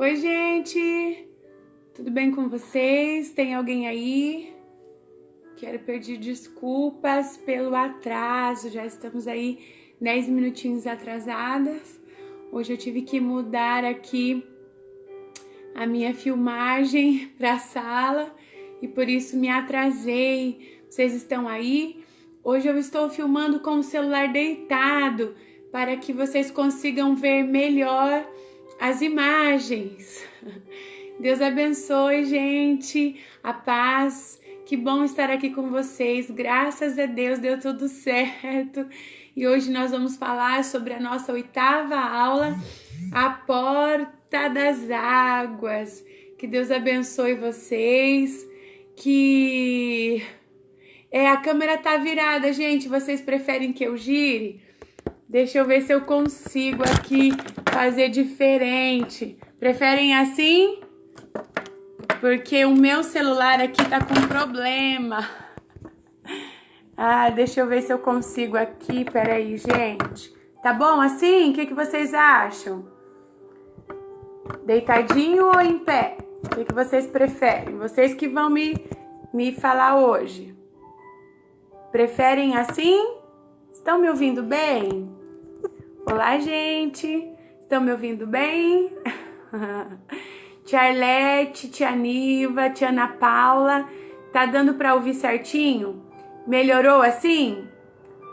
Oi, gente! Tudo bem com vocês? Tem alguém aí? Quero pedir desculpas pelo atraso, já estamos aí 10 minutinhos atrasadas. Hoje eu tive que mudar aqui a minha filmagem para a sala e por isso me atrasei. Vocês estão aí? Hoje eu estou filmando com o celular deitado para que vocês consigam ver melhor as imagens. Deus abençoe, gente. A paz. Que bom estar aqui com vocês. Graças a Deus deu tudo certo. E hoje nós vamos falar sobre a nossa 8ª aula, a porta das águas. Que Deus abençoe vocês. A câmera tá virada, gente. Vocês preferem que eu gire? Deixa eu ver se eu consigo aqui fazer diferente. Preferem assim? Porque o meu celular aqui tá com problema. Deixa eu ver se eu consigo aqui. Peraí, gente. Tá bom assim? O que vocês acham? Deitadinho ou em pé? O que vocês preferem? Vocês que vão me falar hoje. Preferem assim? Estão me ouvindo bem? Olá, gente! Estão me ouvindo bem? Tia Arlete, tia Niva, tia Ana Paula, tá dando para ouvir certinho? Melhorou assim?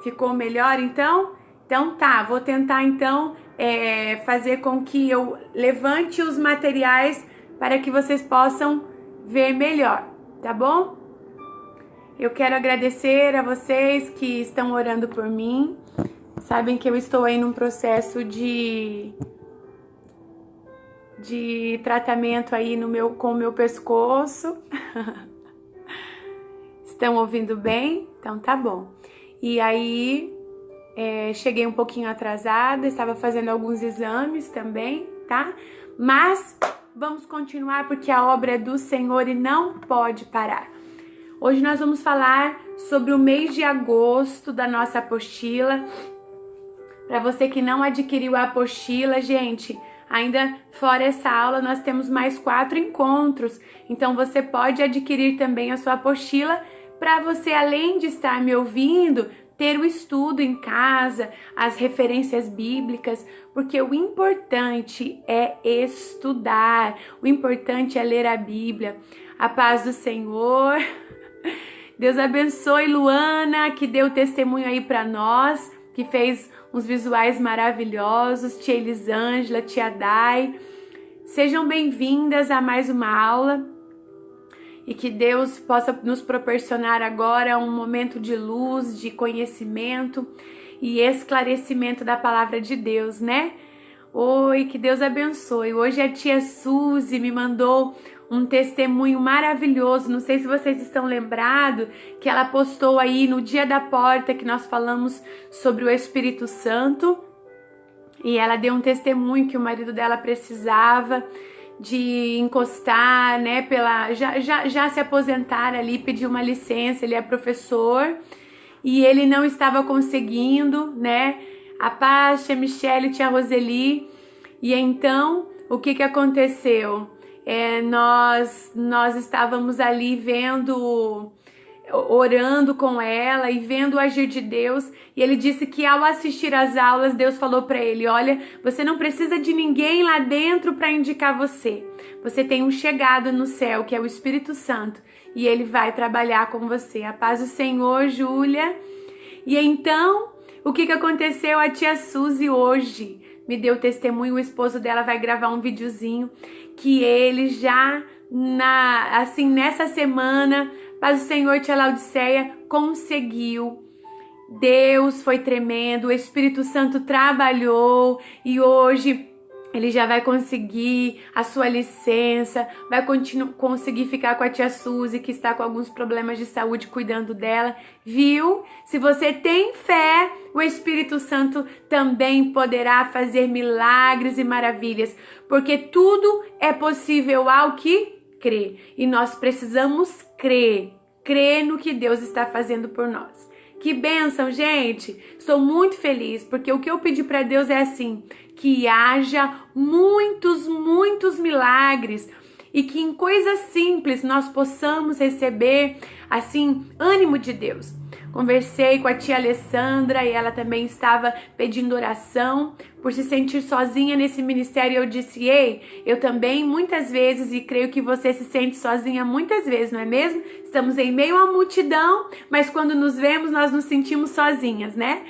Ficou melhor então? Então tá, vou tentar então fazer com que eu levante os materiais para que vocês possam ver melhor, tá bom? Eu quero agradecer a vocês que estão orando por mim. Sabem que eu estou aí num processo de tratamento aí com o meu pescoço. Estão ouvindo bem? Então tá bom. E aí, cheguei um pouquinho atrasada, estava fazendo alguns exames também, tá? Mas vamos continuar porque a obra é do Senhor e não pode parar. Hoje nós vamos falar sobre o mês de agosto da nossa apostila. Para você que não adquiriu a apostila, gente, ainda fora essa aula nós temos mais 4 encontros. Então você pode adquirir também a sua apostila para você, além de estar me ouvindo, ter o estudo em casa, as referências bíblicas, porque o importante é estudar, o importante é ler a Bíblia. A paz do Senhor. Deus abençoe Luana, que deu testemunho aí para nós, que fez uns visuais maravilhosos, tia Elisângela, tia Dai. Sejam bem-vindas a mais uma aula e que Deus possa nos proporcionar agora um momento de luz, de conhecimento e esclarecimento da palavra de Deus, né? Oi, que Deus abençoe. Hoje a tia Suzy me mandou um testemunho maravilhoso, não sei se vocês estão lembrados, que ela postou aí no dia da porta que nós falamos sobre o Espírito Santo, e ela deu um testemunho que o marido dela precisava de encostar, né, já se aposentar ali, pedir uma licença, ele é professor, e ele não estava conseguindo, né, a paz, tia Michele, tia Roseli, e então, o que aconteceu? Nós estávamos ali orando com ela e vendo o agir de Deus, e ele disse que ao assistir às aulas, Deus falou para ele: olha, você não precisa de ninguém lá dentro para indicar você. Você tem um chegado no céu, que é o Espírito Santo, e ele vai trabalhar com você. A paz do Senhor, Júlia. E então, o que aconteceu? A tia Suzy hoje me deu testemunho, o esposo dela vai gravar um videozinho que ele já, nessa semana, paz do Senhor, tia Laodiceia, conseguiu. Deus foi tremendo, o Espírito Santo trabalhou e hoje ele já vai conseguir a sua licença, vai conseguir ficar com a tia Suzy, que está com alguns problemas de saúde, cuidando dela, viu? Se você tem fé, o Espírito Santo também poderá fazer milagres e maravilhas, porque tudo é possível ao que crê, e nós precisamos crer no que Deus está fazendo por nós. Que bênção, gente! Estou muito feliz, porque o que eu pedi para Deus é assim, que haja muitos, muitos milagres e que em coisas simples nós possamos receber, assim, ânimo de Deus. Conversei com a tia Alessandra e ela também estava pedindo oração por se sentir sozinha nesse ministério. Eu disse, ei, eu também muitas vezes, e creio que você se sente sozinha muitas vezes, não é mesmo? Estamos em meio à multidão, mas quando nos vemos nós nos sentimos sozinhas, né?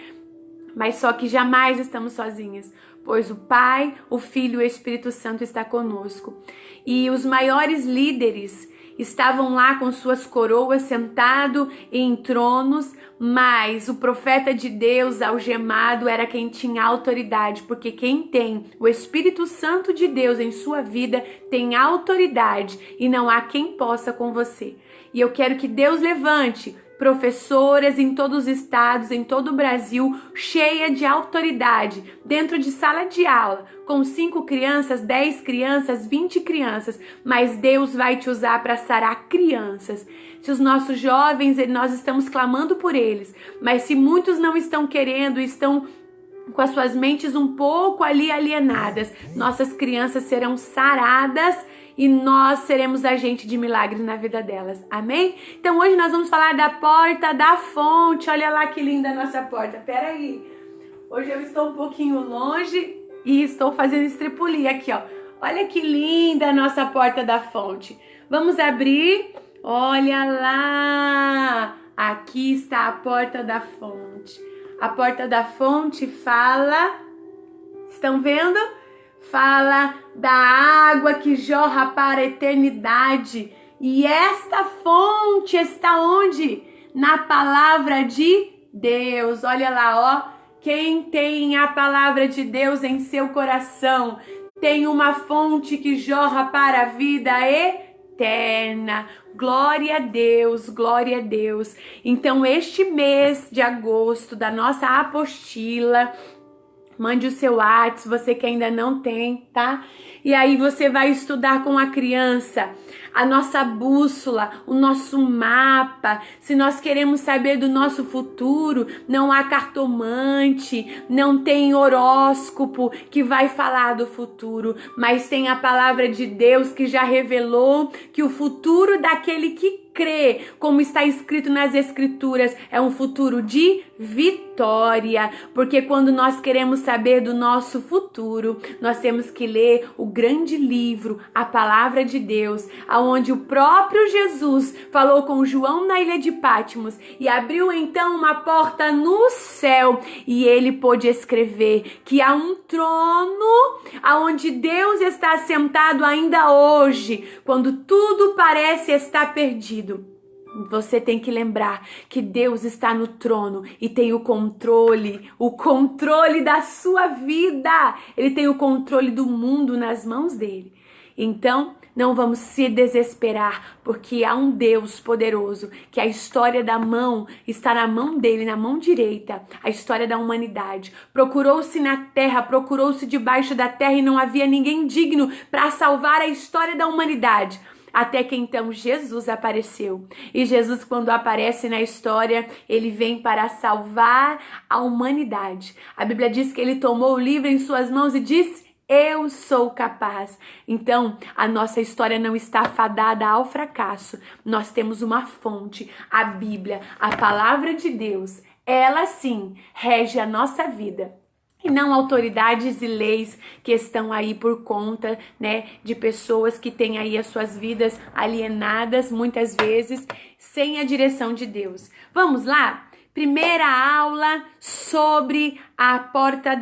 Mas só que jamais estamos sozinhas, pois o Pai, o Filho e o Espírito Santo está conosco. E os maiores líderes estavam lá com suas coroas sentados em tronos, mas o profeta de Deus, algemado, era quem tinha autoridade, porque quem tem o Espírito Santo de Deus em sua vida tem autoridade e não há quem possa com você. E eu quero que Deus levante professoras em todos os estados, em todo o Brasil, cheia de autoridade, dentro de sala de aula, com 5 crianças, 10 crianças, 20 crianças, mas Deus vai te usar para sarar crianças. Se os nossos jovens, nós estamos clamando por eles, mas se muitos não estão querendo, estão com as suas mentes um pouco ali alienadas, nossas crianças serão saradas e nós seremos agente de milagres na vida delas, amém? Então hoje nós vamos falar da porta da fonte. Olha lá que linda a nossa porta. Pera aí, hoje eu estou um pouquinho longe e estou fazendo estripulia aqui, ó. Olha que linda a nossa porta da fonte. Vamos abrir, olha lá, aqui está a porta da fonte. A porta da fonte fala, estão vendo? Fala da água que jorra para a eternidade. E esta fonte está onde? Na palavra de Deus. Olha lá, ó. Quem tem a palavra de Deus em seu coração tem uma fonte que jorra para a vida eterna. Glória a Deus, glória a Deus. Então, este mês de agosto da nossa apostila, mande o seu WhatsApp, você que ainda não tem, tá? E aí você vai estudar com a criança a nossa bússola, o nosso mapa. Se nós queremos saber do nosso futuro, não há cartomante, não tem horóscopo que vai falar do futuro, mas tem a palavra de Deus que já revelou que o futuro daquele que crê, como está escrito nas Escrituras, é um futuro de vitória, porque quando nós queremos saber do nosso futuro, nós temos que ler o grande livro, a palavra de Deus, aonde o próprio Jesus falou com João na ilha de Patmos e abriu então uma porta no céu e ele pôde escrever que há um trono aonde Deus está sentado ainda hoje, quando tudo parece estar perdido. Você tem que lembrar que Deus está no trono e tem o controle da sua vida. Ele tem o controle do mundo nas mãos dele. Então, não vamos se desesperar, porque há um Deus poderoso, que a história da mão está na mão dele, na mão direita, a história da humanidade. Procurou-se na terra, procurou-se debaixo da terra e não havia ninguém digno para salvar a história da humanidade. Até que então Jesus apareceu. E Jesus, quando aparece na história, ele vem para salvar a humanidade. A Bíblia diz que ele tomou o livro em suas mãos e disse: eu sou capaz. Então, a nossa história não está fadada ao fracasso. Nós temos uma fonte, a Bíblia, a palavra de Deus. Ela sim rege a nossa vida. E não autoridades e leis que estão aí por conta, né, de pessoas que têm aí as suas vidas alienadas, muitas vezes, sem a direção de Deus. Vamos lá? Primeira aula sobre a porta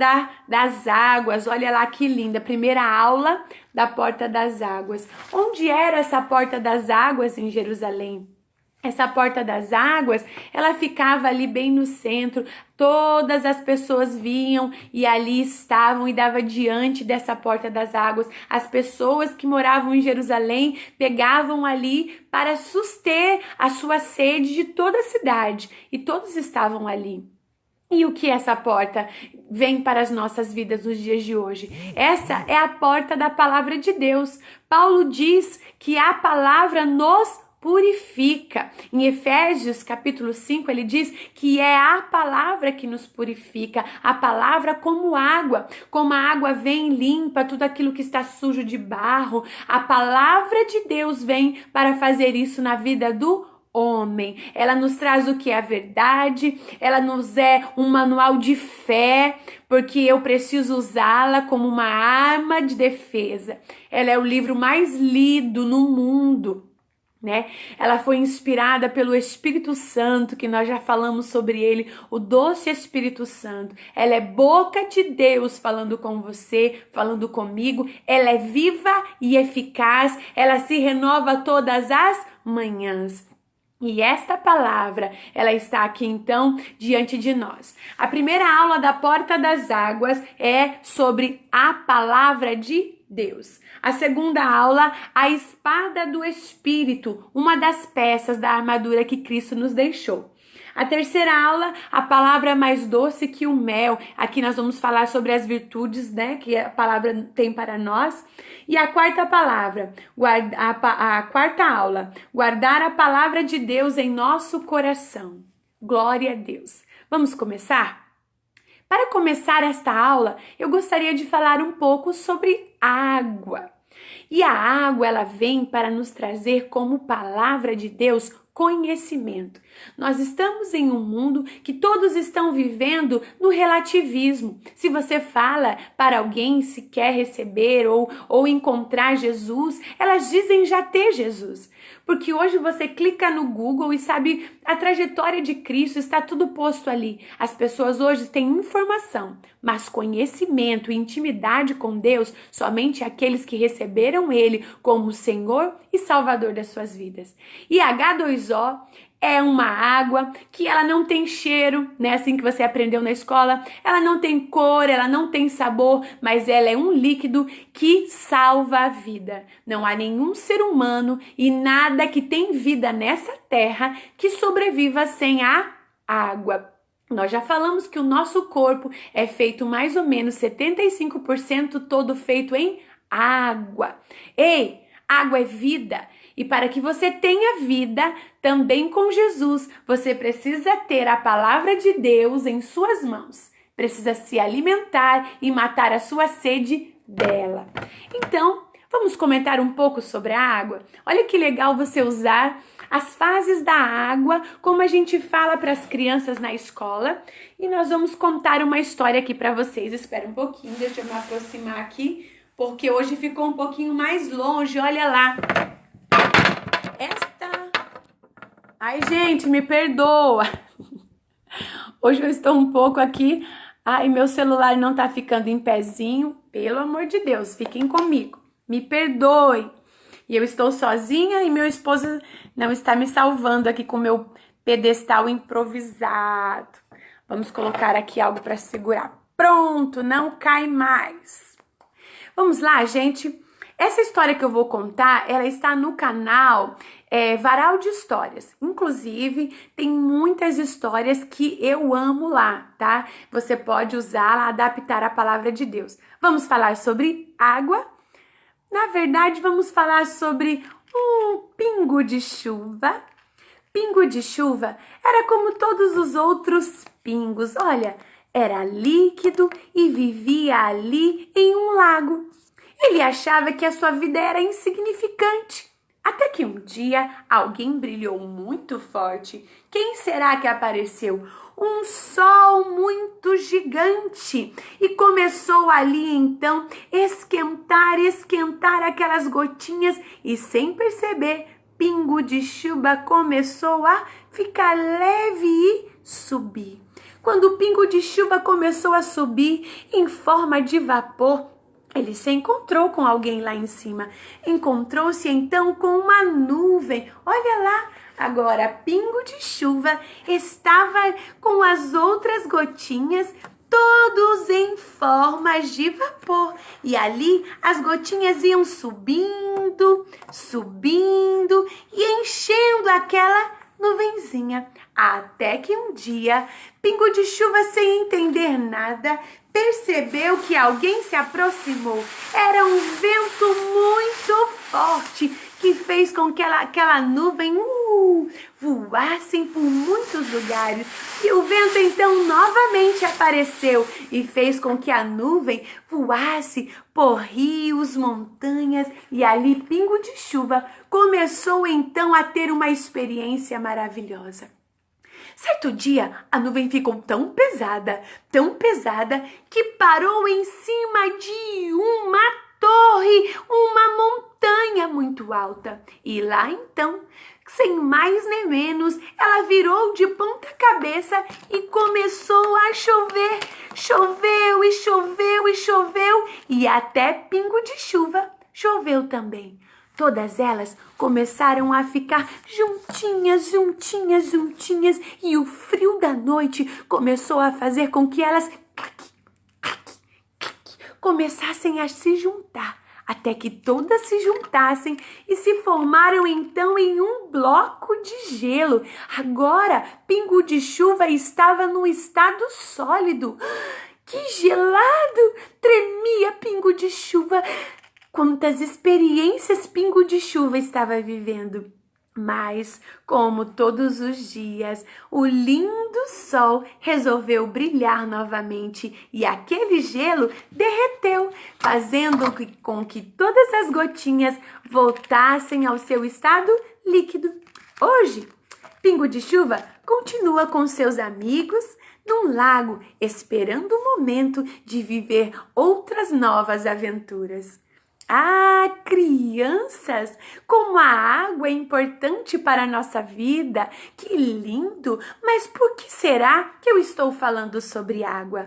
das águas. Olha lá que linda. Primeira aula da porta das águas. Onde era essa porta das águas em Jerusalém? Essa porta das águas, ela ficava ali bem no centro, todas as pessoas vinham e ali estavam e dava diante dessa porta das águas. As pessoas que moravam em Jerusalém pegavam ali para suster a sua sede de toda a cidade e todos estavam ali. E o que essa porta vem para as nossas vidas nos dias de hoje? Essa é a porta da palavra de Deus. Paulo diz que a palavra nos purifica. Em Efésios capítulo 5, ele diz que é a palavra que nos purifica, a palavra como a água vem e limpa tudo aquilo que está sujo de barro, a palavra de Deus vem para fazer isso na vida do homem. Ela nos traz o que é a verdade, ela nos é um manual de fé, porque eu preciso usá-la como uma arma de defesa. Ela é o livro mais lido no mundo, né? Ela foi inspirada pelo Espírito Santo, que nós já falamos sobre ele, o doce Espírito Santo. Ela é boca de Deus falando com você, falando comigo. Ela é viva e eficaz, ela se renova todas as manhãs. E esta palavra, ela está aqui então diante de nós. A primeira aula da Porta das Águas é sobre a palavra de Deus. A segunda aula, a espada do Espírito, uma das peças da armadura que Cristo nos deixou. A terceira aula, a palavra mais doce que o mel. Aqui nós vamos falar sobre as virtudes, né, que a palavra tem para nós. E a quarta palavra, a quarta aula, guardar a palavra de Deus em nosso coração. Glória a Deus. Vamos começar? Para começar esta aula, eu gostaria de falar um pouco sobre água. E a água, ela vem para nos trazer como palavra de Deus conhecimento. Nós estamos em um mundo que todos estão vivendo no relativismo. Se você fala para alguém se quer receber ou encontrar Jesus, elas dizem já ter Jesus. Porque hoje você clica no Google e sabe a trajetória de Cristo, está tudo posto ali. As pessoas hoje têm informação, mas conhecimento e intimidade com Deus, somente aqueles que receberam Ele como Senhor e Salvador das suas vidas. E H2O é uma água que ela não tem cheiro, né? Assim que você aprendeu na escola. Ela não tem cor, ela não tem sabor, mas ela é um líquido que salva a vida. Não há nenhum ser humano e nada que tem vida nessa terra que sobreviva sem a água. Nós já falamos que o nosso corpo é feito mais ou menos 75% todo feito em água. Ei, água é vida. E para que você tenha vida também com Jesus, você precisa ter a palavra de Deus em suas mãos. Precisa se alimentar e matar a sua sede dela. Então, vamos comentar um pouco sobre a água? Olha que legal você usar as fases da água, como a gente fala para as crianças na escola. E nós vamos contar uma história aqui para vocês. Espera um pouquinho, deixa eu me aproximar aqui, porque hoje ficou um pouquinho mais longe, olha lá. Ai, gente, me perdoa. Hoje eu estou um pouco aqui. Ai, meu celular não tá ficando em pezinho. Pelo amor de Deus, fiquem comigo. Me perdoe. E eu estou sozinha e meu esposo não está me salvando aqui com o meu pedestal improvisado. Vamos colocar aqui algo para segurar. Pronto, não cai mais. Vamos lá, gente. Essa história que eu vou contar, ela está no canal Varal de Histórias. Inclusive, tem muitas histórias que eu amo lá, tá? Você pode usá-la, adaptar a palavra de Deus. Vamos falar sobre água. Na verdade, vamos falar sobre um pingo de chuva. Pingo de chuva era como todos os outros pingos. Olha, era líquido e vivia ali em um lago. Ele achava que a sua vida era insignificante. Até que um dia alguém brilhou muito forte. Quem será que apareceu? Um sol muito gigante. E começou ali então esquentar aquelas gotinhas. E sem perceber, pingo de chuva começou a ficar leve e subir. Quando o pingo de chuva começou a subir em forma de vapor, ele se encontrou com alguém lá em cima. Encontrou-se então com uma nuvem. Olha lá, agora pingo de chuva estava com as outras gotinhas, todos em formas de vapor. E ali as gotinhas iam subindo e enchendo aquela nuvenzinha. Até que um dia, Pingo de Chuva, sem entender nada, percebeu que alguém se aproximou. Era um vento muito forte que fez com que aquela nuvem voassem por muitos lugares. E o vento então novamente apareceu e fez com que a nuvem voasse por rios, montanhas, e ali Pingo de Chuva começou então a ter uma experiência maravilhosa. Certo dia, a nuvem ficou tão pesada, que parou em cima de uma torre, uma montanha muito alta. E lá então, sem mais nem menos, ela virou de ponta cabeça e começou a chover. Choveu e choveu e choveu, e até Pingo de Chuva choveu também. Todas elas começaram a ficar juntinhas, e o frio da noite começou a fazer com que elas começassem a se juntar, até que todas se juntassem e se formaram então em um bloco de gelo. Agora, Pingo de Chuva estava no estado sólido. Que gelado! Tremia Pingo de Chuva. Quantas experiências Pingo de Chuva estava vivendo. Mas, como todos os dias, o lindo sol resolveu brilhar novamente e aquele gelo derreteu, fazendo com que todas as gotinhas voltassem ao seu estado líquido. Hoje, Pingo de Chuva continua com seus amigos num lago, esperando o momento de viver outras novas aventuras. Ah, crianças, como a água é importante para a nossa vida. Que lindo! Mas por que será que eu estou falando sobre água?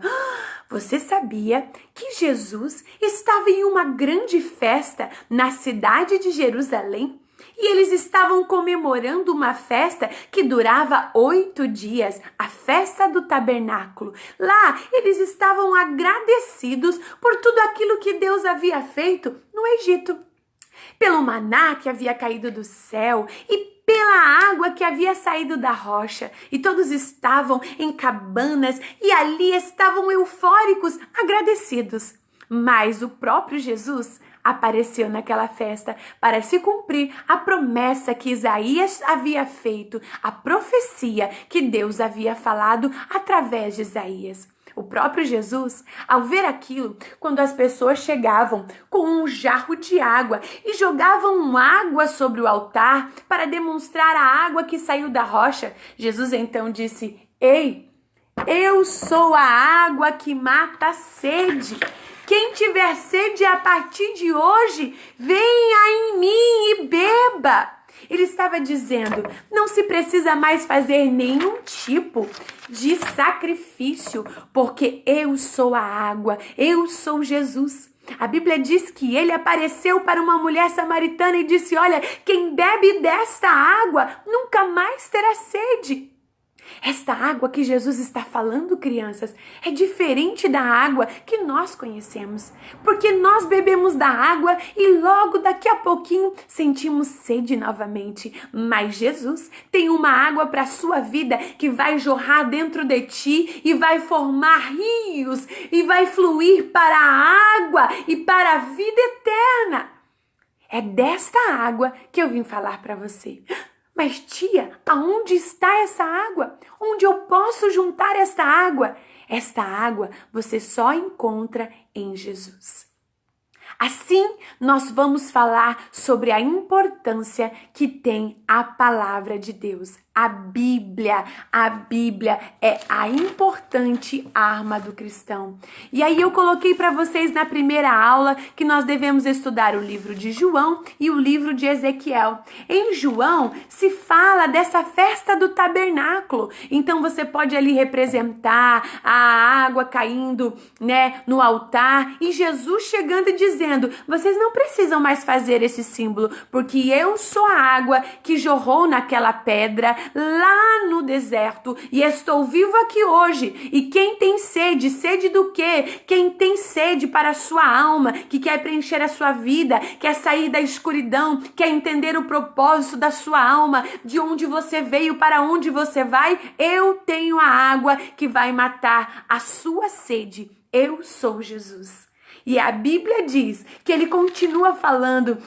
Você sabia que Jesus estava em uma grande festa na cidade de Jerusalém? E eles estavam comemorando uma festa que durava 8 dias, a festa do tabernáculo. Lá, eles estavam agradecidos por tudo aquilo que Deus havia feito no Egito. Pelo maná que havia caído do céu e pela água que havia saído da rocha. E todos estavam em cabanas e ali estavam eufóricos, agradecidos. Mas o próprio Jesus apareceu naquela festa para se cumprir a promessa que Isaías havia feito, a profecia que Deus havia falado através de Isaías. O próprio Jesus, ao ver aquilo, quando as pessoas chegavam com um jarro de água e jogavam água sobre o altar para demonstrar a água que saiu da rocha, Jesus então disse: "Ei, eu sou a água que mata a sede. Quem tiver sede a partir de hoje, venha em mim e beba." Ele estava dizendo, não se precisa mais fazer nenhum tipo de sacrifício, porque eu sou a água, eu sou Jesus. A Bíblia diz que ele apareceu para uma mulher samaritana e disse: "Olha, quem bebe desta água nunca mais terá sede." Esta água que Jesus está falando, crianças, é diferente da água que nós conhecemos, porque nós bebemos da água e logo daqui a pouquinho sentimos sede novamente. Mas Jesus tem uma água para a sua vida que vai jorrar dentro de ti e vai formar rios e vai fluir para a água e para a vida eterna. É desta água que eu vim falar para você. Mas tia, aonde está essa água? Onde eu posso juntar esta água? Esta água você só encontra em Jesus. Assim, nós vamos falar sobre a importância que tem a palavra de Deus. A Bíblia é a importante arma do cristão. E aí eu coloquei para vocês na primeira aula que nós devemos estudar o livro de João e o livro de Ezequiel. Em João se fala dessa festa do tabernáculo. Então você pode ali representar a água caindo, no altar e Jesus chegando e dizendo: "Vocês não precisam mais fazer esse símbolo, porque eu sou a água que jorrou naquela pedra lá no deserto e estou vivo aqui hoje. E quem tem sede, sede do quê? Quem tem sede para a sua alma, que quer preencher a sua vida, quer sair da escuridão, quer entender o propósito da sua alma, de onde você veio, para onde você vai, eu tenho a água que vai matar a sua sede. Eu sou Jesus. E a Bíblia diz que ele continua falando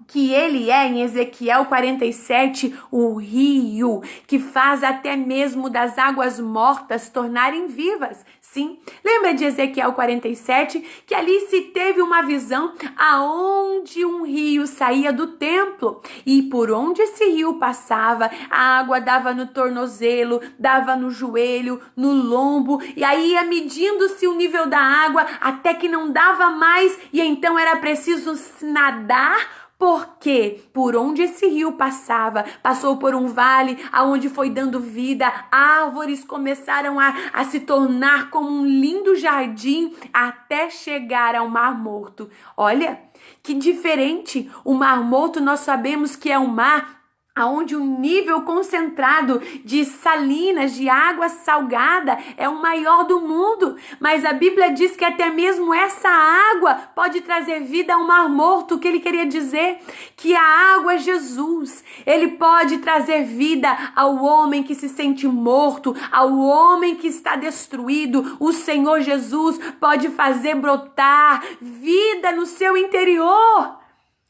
que ele é, em Ezequiel 47, o rio que faz até mesmo das águas mortas tornarem vivas. Sim, lembra de Ezequiel 47? Que ali se teve uma visão aonde um rio saía do templo e por onde esse rio passava, a água dava no tornozelo, dava no joelho, no lombo, e aí ia medindo-se o nível da água até que não dava mais e então era preciso nadar. Porque por onde esse rio passava, passou por um vale aonde foi dando vida, árvores começaram a se tornar como um lindo jardim até chegar ao Mar Morto. Olha, que diferente! O Mar Morto nós sabemos que é um mar aonde o nível concentrado de salinas, de água salgada, é o maior do mundo. Mas a Bíblia diz que até mesmo essa água pode trazer vida ao Mar Morto. O que ele queria dizer? Que a água é Jesus. Ele pode trazer vida ao homem que se sente morto, ao homem que está destruído. O Senhor Jesus pode fazer brotar vida no seu interior.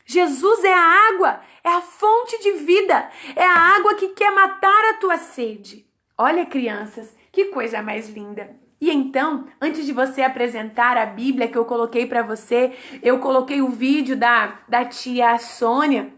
Jesus é a água, é a fonte de vida, é a água que quer matar a tua sede. Olha, crianças, que coisa mais linda. E então, antes de você apresentar a Bíblia que eu coloquei para você, eu coloquei o vídeo da tia Sônia,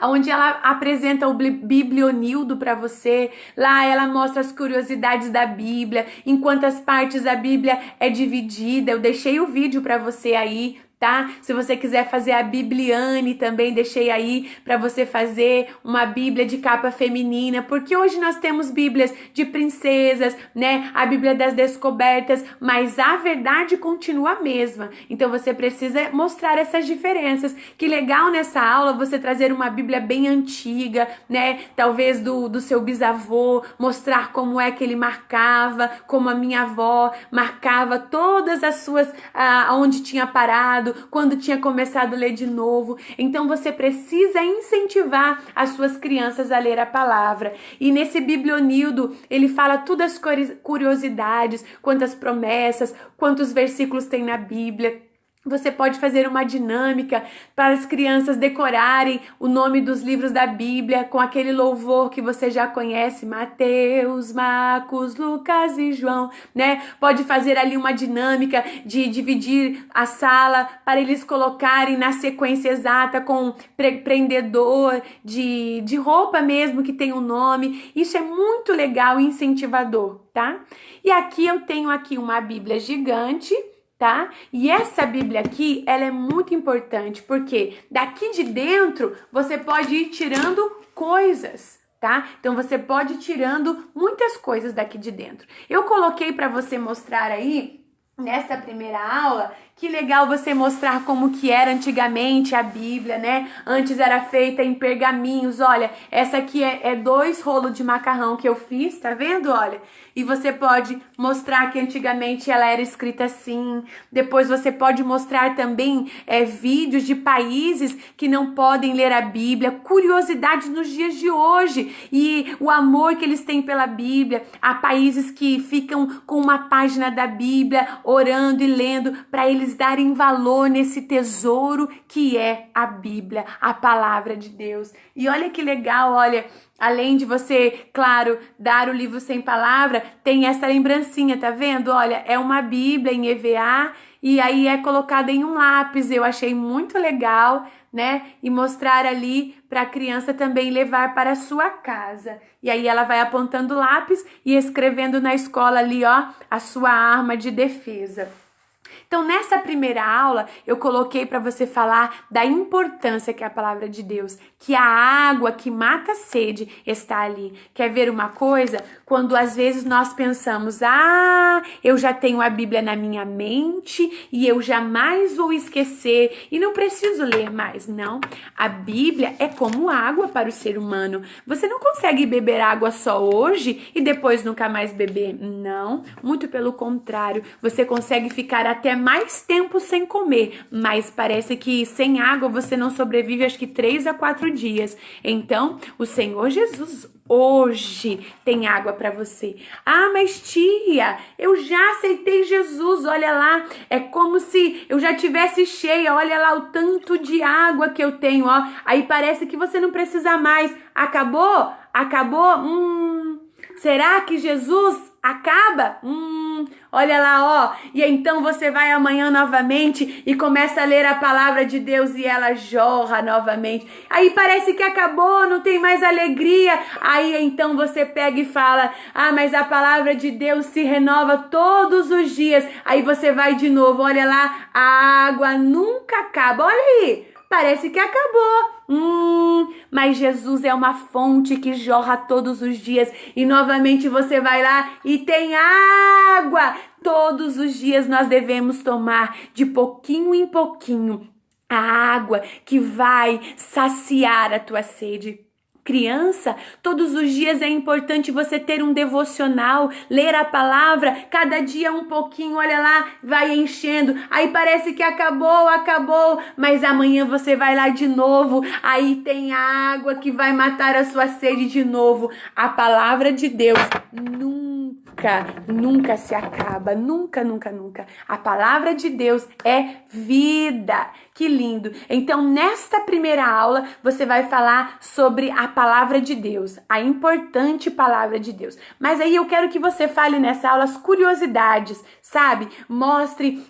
onde ela apresenta o Biblionildo para você. Lá ela mostra as curiosidades da Bíblia, em quantas partes a Bíblia é dividida. Eu deixei o vídeo para você aí, tá? Se você quiser fazer a Bibliane também, deixei aí para você fazer uma Bíblia de capa feminina, porque hoje nós temos Bíblias de princesas, né? A Bíblia das Descobertas, mas a verdade continua a mesma. Então você precisa mostrar essas diferenças. Que legal nessa aula você trazer uma Bíblia bem antiga, né? Talvez do seu bisavô, mostrar como é que ele marcava, como a minha avó marcava todas as suas, onde tinha parado, quando tinha começado a ler de novo. Então você precisa incentivar as suas crianças a ler a palavra. E nesse Biblionildo, ele fala todas as curiosidades, quantas promessas, quantos versículos tem na Bíblia. Você pode fazer uma dinâmica para as crianças decorarem o nome dos livros da Bíblia com aquele louvor que você já conhece, Mateus, Marcos, Lucas e João, né? Pode fazer ali uma dinâmica de dividir a sala para eles colocarem na sequência exata com prendedor de roupa mesmo que tem um nome. Isso é muito legal e incentivador, tá? E aqui eu tenho aqui uma Bíblia gigante, tá? E essa Bíblia aqui, ela é muito importante, porque daqui de dentro você pode ir tirando coisas, tá? Então você pode ir tirando muitas coisas daqui de dentro. Eu coloquei para você mostrar aí, nessa primeira aula, que legal você mostrar como que era antigamente a Bíblia, né? Antes era feita em pergaminhos. Olha, essa aqui é 2 rolos de macarrão que eu fiz, tá vendo? Olha, e você pode mostrar que antigamente ela era escrita assim. Depois você pode mostrar também vídeos de países que não podem ler a Bíblia, curiosidades nos dias de hoje e o amor que eles têm pela Bíblia. Há países que ficam com uma página da Bíblia orando e lendo para eles darem valor nesse tesouro que é a Bíblia, a palavra de Deus. E olha que legal, olha, além de você, claro, dar o livro sem palavra, tem essa lembrancinha, tá vendo? Olha, é uma Bíblia em EVA e aí é colocada em um lápis. Eu achei muito legal, né? E mostrar ali para a criança também levar para a sua casa. E aí ela vai apontando o lápis e escrevendo na escola ali, ó, a sua arma de defesa. Então, nessa primeira aula, eu coloquei para você falar da importância que é a palavra de Deus, que a água que mata a sede está ali. Quer ver uma coisa? Quando às vezes nós pensamos, eu já tenho a Bíblia na minha mente e eu jamais vou esquecer e não preciso ler mais. Não, a Bíblia é como água para o ser humano. Você não consegue beber água só hoje e depois nunca mais beber. Não, muito pelo contrário. Você consegue ficar até mais tempo sem comer, mas parece que sem água você não sobrevive acho que 3 a 4 dias. Então, o Senhor Jesus hoje tem água para você. Mas tia, eu já aceitei Jesus, olha lá, é como se eu já tivesse cheia, olha lá o tanto de água que eu tenho, ó. Aí parece que você não precisa mais. Acabou? Acabou? Será que Jesus acaba? Olha lá, ó. E então você vai amanhã novamente e começa a ler a palavra de Deus e ela jorra novamente. Aí parece que acabou, não tem mais alegria. Aí então você pega e fala, mas a palavra de Deus se renova todos os dias. Aí você vai de novo, olha lá, a água nunca acaba. Olha aí. Parece que acabou. Mas Jesus é uma fonte que jorra todos os dias. E novamente você vai lá e tem água. Todos os dias nós devemos tomar de pouquinho em pouquinho a água que vai saciar a tua sede. Criança, todos os dias é importante você ter um devocional, ler a palavra, cada dia um pouquinho, olha lá, vai enchendo, aí parece que acabou, mas amanhã você vai lá de novo, aí tem água que vai matar a sua sede de novo. A palavra de Deus nunca se acaba, nunca. A palavra de Deus é vida. Que lindo! Então, nesta primeira aula, você vai falar sobre a palavra de Deus, a importante palavra de Deus. Mas aí eu quero que você fale nessa aula as curiosidades, sabe? Mostre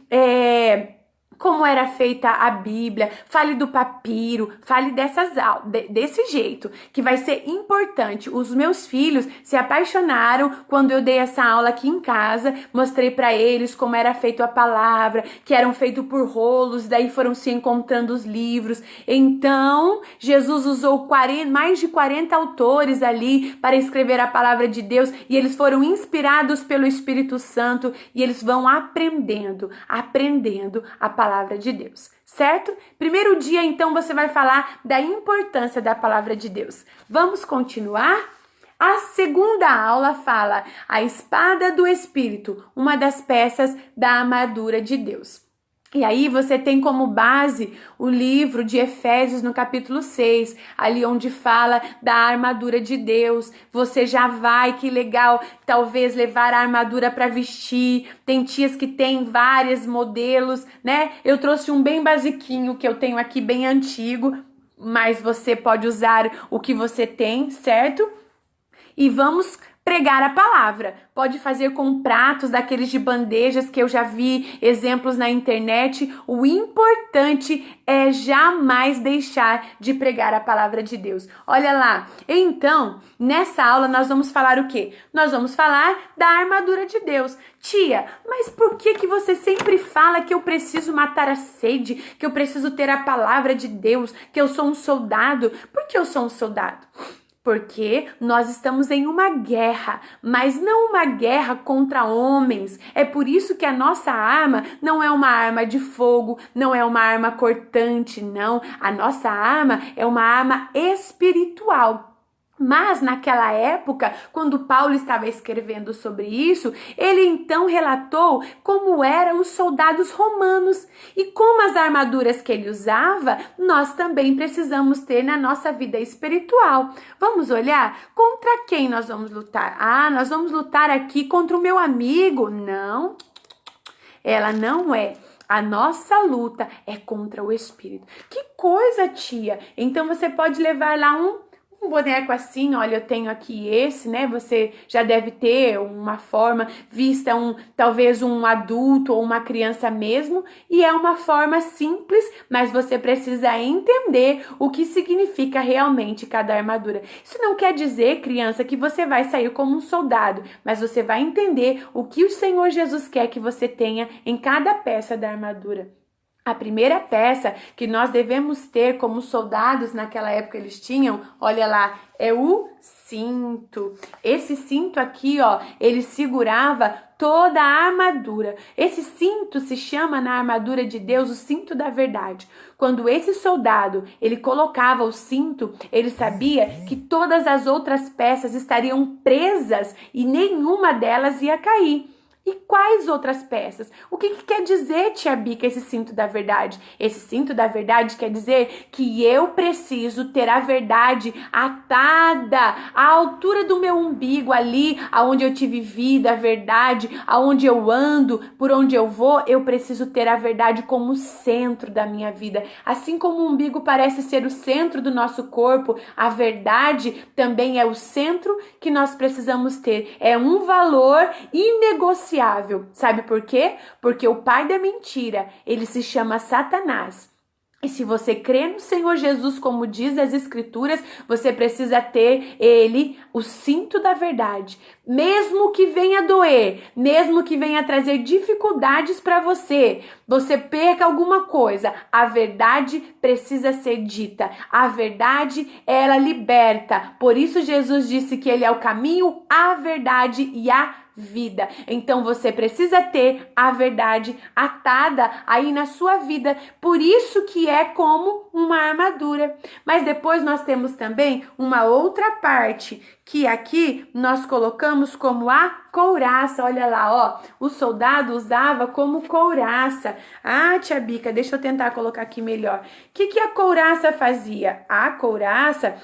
como era feita a Bíblia, fale do papiro, fale desse jeito, que vai ser importante. Os meus filhos se apaixonaram quando eu dei essa aula aqui em casa, mostrei para eles como era feita a palavra, que eram feitos por rolos, daí foram se encontrando os livros. Então, Jesus usou mais de 40 autores ali para escrever a palavra de Deus e eles foram inspirados pelo Espírito Santo e eles vão aprendendo a palavra de Deus, certo? Primeiro dia, então, você vai falar da importância da palavra de Deus. Vamos continuar? A segunda aula fala a espada do Espírito, uma das peças da armadura de Deus. E aí você tem como base o livro de Efésios no capítulo 6, ali onde fala da armadura de Deus. Você já vai, que legal, talvez levar a armadura para vestir. Tem tias que tem vários modelos, né? Eu trouxe um bem basiquinho que eu tenho aqui, bem antigo, mas você pode usar o que você tem, certo? E vamos pregar a palavra. Pode fazer com pratos daqueles de bandejas que eu já vi exemplos na internet. O importante é jamais deixar de pregar a palavra de Deus. Olha lá. Então, nessa aula nós vamos falar o quê? Nós vamos falar da armadura de Deus. Tia, mas por que você sempre fala que eu preciso matar a sede, que eu preciso ter a palavra de Deus, que eu sou um soldado? Por que eu sou um soldado? Porque nós estamos em uma guerra, mas não uma guerra contra homens. É por isso que a nossa arma não é uma arma de fogo, não é uma arma cortante, não. A nossa arma é uma arma espiritual. Mas naquela época, quando Paulo estava escrevendo sobre isso, ele então relatou como eram os soldados romanos e como as armaduras que ele usava, nós também precisamos ter na nossa vida espiritual. Vamos olhar contra quem nós vamos lutar? Nós vamos lutar aqui contra o meu amigo? Não, ela não é. A nossa luta é contra o espírito. Que coisa, tia! Então você pode levar lá um um boneco assim, olha, eu tenho aqui esse, né? Você já deve ter uma forma vista, talvez um adulto ou uma criança mesmo, e é uma forma simples, mas você precisa entender o que significa realmente cada armadura. Isso não quer dizer, criança, que você vai sair como um soldado, mas você vai entender o que o Senhor Jesus quer que você tenha em cada peça da armadura. A primeira peça que nós devemos ter como soldados naquela época eles tinham, olha lá, é o cinto. Esse cinto aqui, ó, ele segurava toda a armadura. Esse cinto se chama na armadura de Deus o cinto da verdade. Quando esse soldado, ele colocava o cinto, ele sabia que todas as outras peças estariam presas e nenhuma delas ia cair. E quais outras peças? O que quer dizer, tia Bica, esse cinto da verdade? Esse cinto da verdade quer dizer que eu preciso ter a verdade atada à altura do meu umbigo, ali aonde eu tive vida, a verdade, aonde eu ando, por onde eu vou, eu preciso ter a verdade como centro da minha vida. Assim como o umbigo parece ser o centro do nosso corpo, a verdade também é o centro que nós precisamos ter. É um valor inegociável. Sabe por quê? Porque o pai da mentira, ele se chama Satanás. E se você crê no Senhor Jesus, como diz as Escrituras, você precisa ter ele, o cinto da verdade. Mesmo que venha doer, mesmo que venha trazer dificuldades para você, você perca alguma coisa, a verdade precisa ser dita. A verdade, ela liberta. Por isso Jesus disse que ele é o caminho, a verdade e a vida. Então você precisa ter a verdade atada aí na sua vida. Por isso que é como uma armadura. Mas depois nós temos também uma outra parte que aqui nós colocamos como a couraça. Olha lá, ó, o soldado usava como couraça. Ah, tia Bica, deixa eu tentar colocar aqui melhor. O que a couraça fazia? A couraça,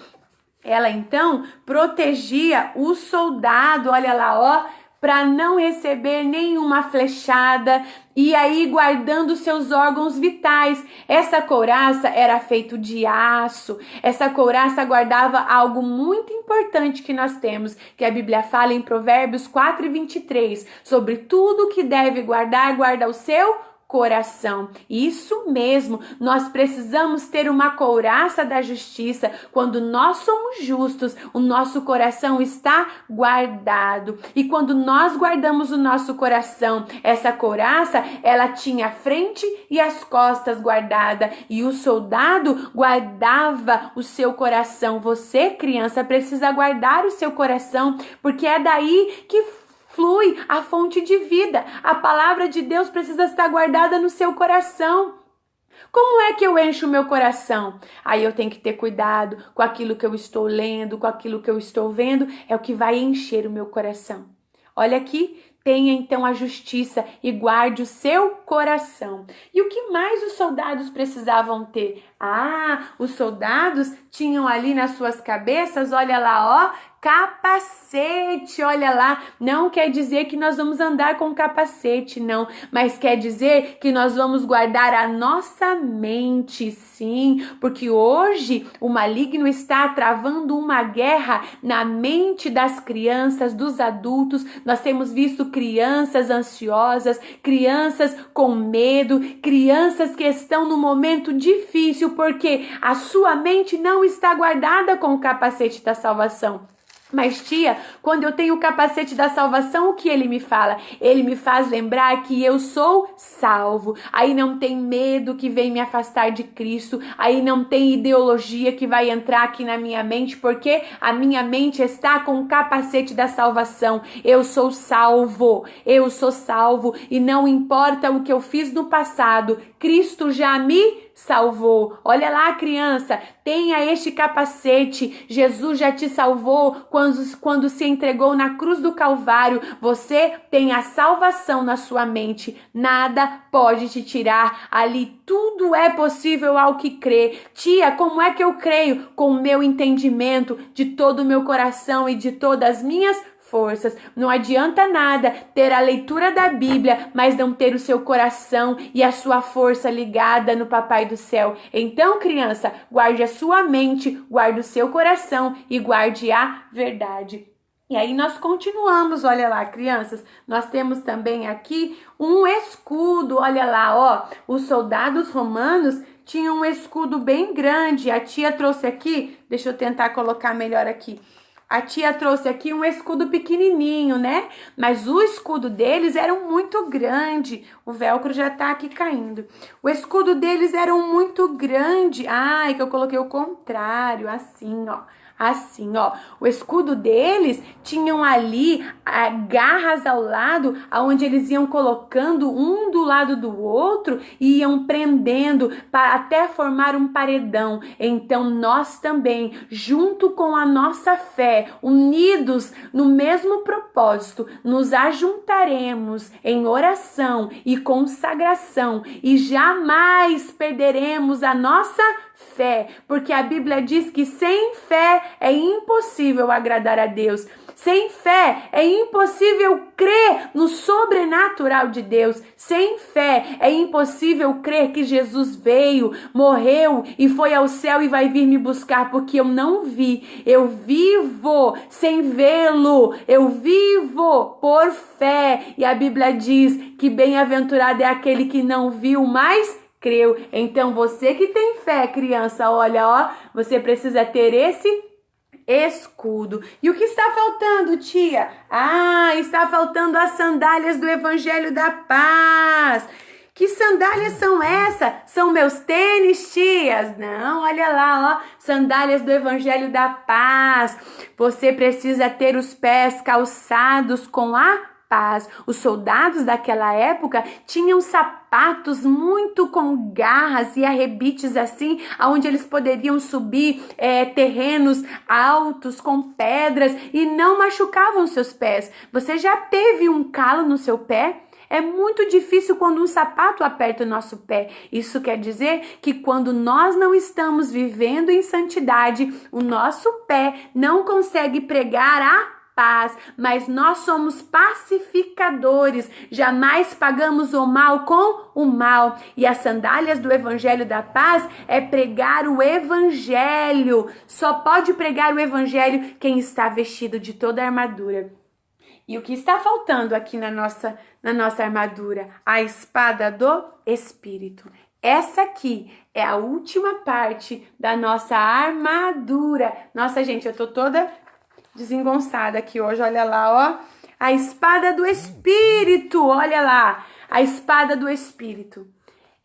ela então protegia o soldado, olha lá, ó, para não receber nenhuma flechada e aí guardando seus órgãos vitais. Essa couraça era feita de aço. Essa couraça guardava algo muito importante que nós temos, que a Bíblia fala em Provérbios 4:23, sobre tudo que deve guardar, guarda o seu coração. Isso mesmo, nós precisamos ter uma couraça da justiça. Quando nós somos justos, o nosso coração está guardado. E quando nós guardamos o nosso coração, essa couraça, ela tinha a frente e as costas guardada. E o soldado guardava o seu coração. Você, criança, precisa guardar o seu coração, porque é daí que flui a fonte de vida. A palavra de Deus precisa estar guardada no seu coração. Como é que eu encho o meu coração? Aí eu tenho que ter cuidado com aquilo que eu estou lendo, com aquilo que eu estou vendo, é o que vai encher o meu coração. Olha aqui, tenha então a justiça e guarde o seu coração. E o que mais os soldados precisavam ter? Ah, os soldados tinham ali nas suas cabeças, olha lá, ó, capacete, olha lá. Não quer dizer que nós vamos andar com capacete, não, mas quer dizer que nós vamos guardar a nossa mente, sim, porque hoje o maligno está travando uma guerra na mente das crianças, dos adultos. Nós temos visto crianças ansiosas, crianças com medo, crianças que estão num momento difícil porque a sua mente não está guardada com o capacete da salvação. Mas tia, quando eu tenho o capacete da salvação, o que ele me fala? Ele me faz lembrar que eu sou salvo. Aí não tem medo que vem me afastar de Cristo. Aí não tem ideologia que vai entrar aqui na minha mente, porque a minha mente está com o capacete da salvação. Eu sou salvo. Eu sou salvo. E não importa o que eu fiz no passado, Cristo já me salvou. Olha lá, criança, tenha este capacete. Jesus já te salvou quando se entregou na cruz do Calvário. Você tem a salvação na sua mente. Nada pode te tirar. Ali tudo é possível ao que crê. Tia, como é que eu creio? Com o meu entendimento de todo o meu coração e de todas as minhas forças. Não adianta nada ter a leitura da Bíblia, mas não ter o seu coração e a sua força ligada no Papai do Céu. Então, criança, guarde a sua mente, guarde o seu coração e guarde a verdade. E aí nós continuamos, olha lá, crianças, nós temos também aqui um escudo, olha lá, ó, os soldados romanos tinham um escudo bem grande. A tia trouxe aqui, deixa eu tentar colocar melhor aqui. A tia trouxe aqui um escudo pequenininho, né? Mas o escudo deles era muito grande. O velcro já tá aqui caindo. O escudo deles era muito grande. Ai, que eu coloquei o contrário, assim, ó. Assim, ó, o escudo deles tinham ali garras ao lado, aonde eles iam colocando um do lado do outro e iam prendendo para até formar um paredão. Então nós também, junto com a nossa fé, unidos no mesmo propósito, nos ajuntaremos em oração e consagração e jamais perderemos a nossa fé, porque a Bíblia diz que sem fé é impossível agradar a Deus. Sem fé é impossível crer no sobrenatural de Deus. Sem fé é impossível crer que Jesus veio, morreu e foi ao céu e vai vir me buscar, porque eu não vi. Eu vivo sem vê-lo. Eu vivo por fé. E a Bíblia diz que bem-aventurado é aquele que não viu, mas creu. Então você que tem fé, criança, olha, ó, você precisa ter esse escudo. E o que está faltando, tia? Ah, está faltando as sandálias do Evangelho da Paz. Que sandálias são essas? São meus tênis, tias? Não, olha lá, ó, sandálias do Evangelho da Paz. Você precisa ter os pés calçados com a paz. Os soldados daquela época tinham sapatos muito com garras e arrebites assim, aonde eles poderiam subir terrenos altos com pedras e não machucavam seus pés. Você já teve um calo no seu pé? É muito difícil quando um sapato aperta o nosso pé. Isso quer dizer que quando nós não estamos vivendo em santidade, o nosso pé não consegue pregar a paz, mas nós somos pacificadores, jamais pagamos o mal com o mal. E as sandálias do Evangelho da Paz é pregar o Evangelho. Só pode pregar o Evangelho quem está vestido de toda a armadura. E o que está faltando aqui na nossa armadura? A espada do Espírito. Essa aqui é a última parte da nossa armadura. Nossa, gente, eu tô toda desengonçada aqui hoje, olha lá, ó. A espada do Espírito, olha lá. A espada do Espírito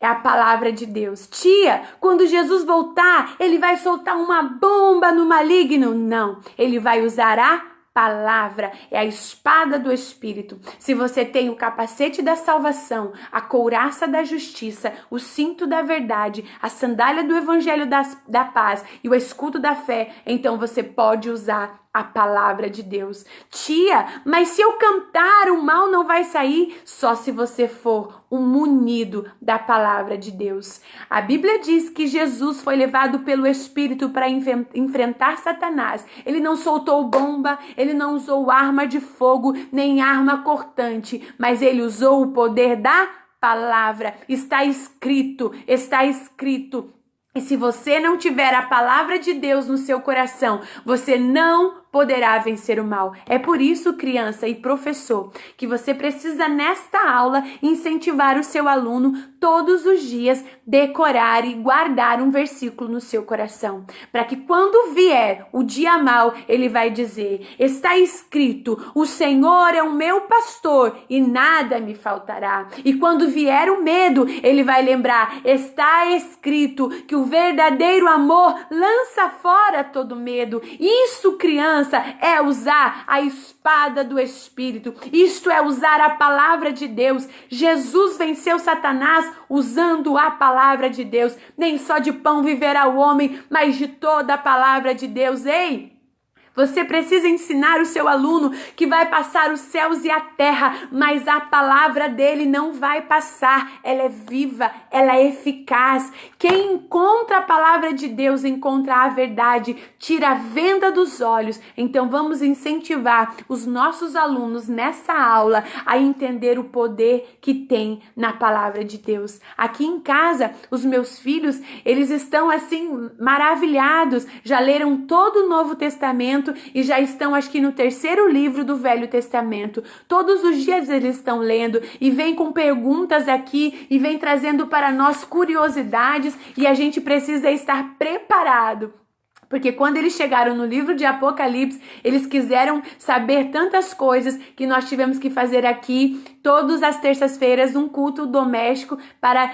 é a palavra de Deus. Tia, quando Jesus voltar, ele vai soltar uma bomba no maligno? Não, ele vai usar a palavra, é a espada do Espírito. Se você tem o capacete da salvação, a couraça da justiça, o cinto da verdade, a sandália do Evangelho da paz e o escudo da fé, então você pode usar a palavra de Deus. Tia, mas se eu cantar, o mal não vai sair? Só se você for um munido da palavra de Deus. A Bíblia diz que Jesus foi levado pelo Espírito para enfrentar Satanás. Ele não soltou bomba, ele não usou arma de fogo, nem arma cortante, mas ele usou o poder da palavra. Está escrito, está escrito. E se você não tiver a palavra de Deus no seu coração, você não poderá vencer o mal. É por isso, criança e professor, que você precisa nesta aula incentivar o seu aluno todos os dias decorar e guardar um versículo no seu coração, para que quando vier o dia mau, ele vai dizer: está escrito, o Senhor é o meu pastor e nada me faltará. E quando vier o medo, ele vai lembrar: está escrito que o verdadeiro amor lança fora todo medo. Isso, criança, é usar a espada do Espírito. Isto é usar a palavra de Deus. Jesus venceu Satanás usando a palavra de Deus. Nem só de pão viverá o homem, mas de toda a palavra de Deus. Ei! Você precisa ensinar o seu aluno que vai passar os céus e a terra, mas a palavra dele não vai passar. Ela é viva, ela é eficaz. Quem encontra a palavra de Deus encontra a verdade, tira a venda dos olhos. Então vamos incentivar os nossos alunos nessa aula a entender o poder que tem na palavra de Deus. Aqui em casa, os meus filhos, eles estão assim maravilhados, já leram todo o Novo Testamento e já estão acho que no 3º livro do Velho Testamento. Todos os dias eles estão lendo e vêm com perguntas aqui e vêm trazendo para nós curiosidades, e a gente precisa estar preparado. Porque quando eles chegaram no livro de Apocalipse, eles quiseram saber tantas coisas que nós tivemos que fazer aqui, todas as terças-feiras, um culto doméstico para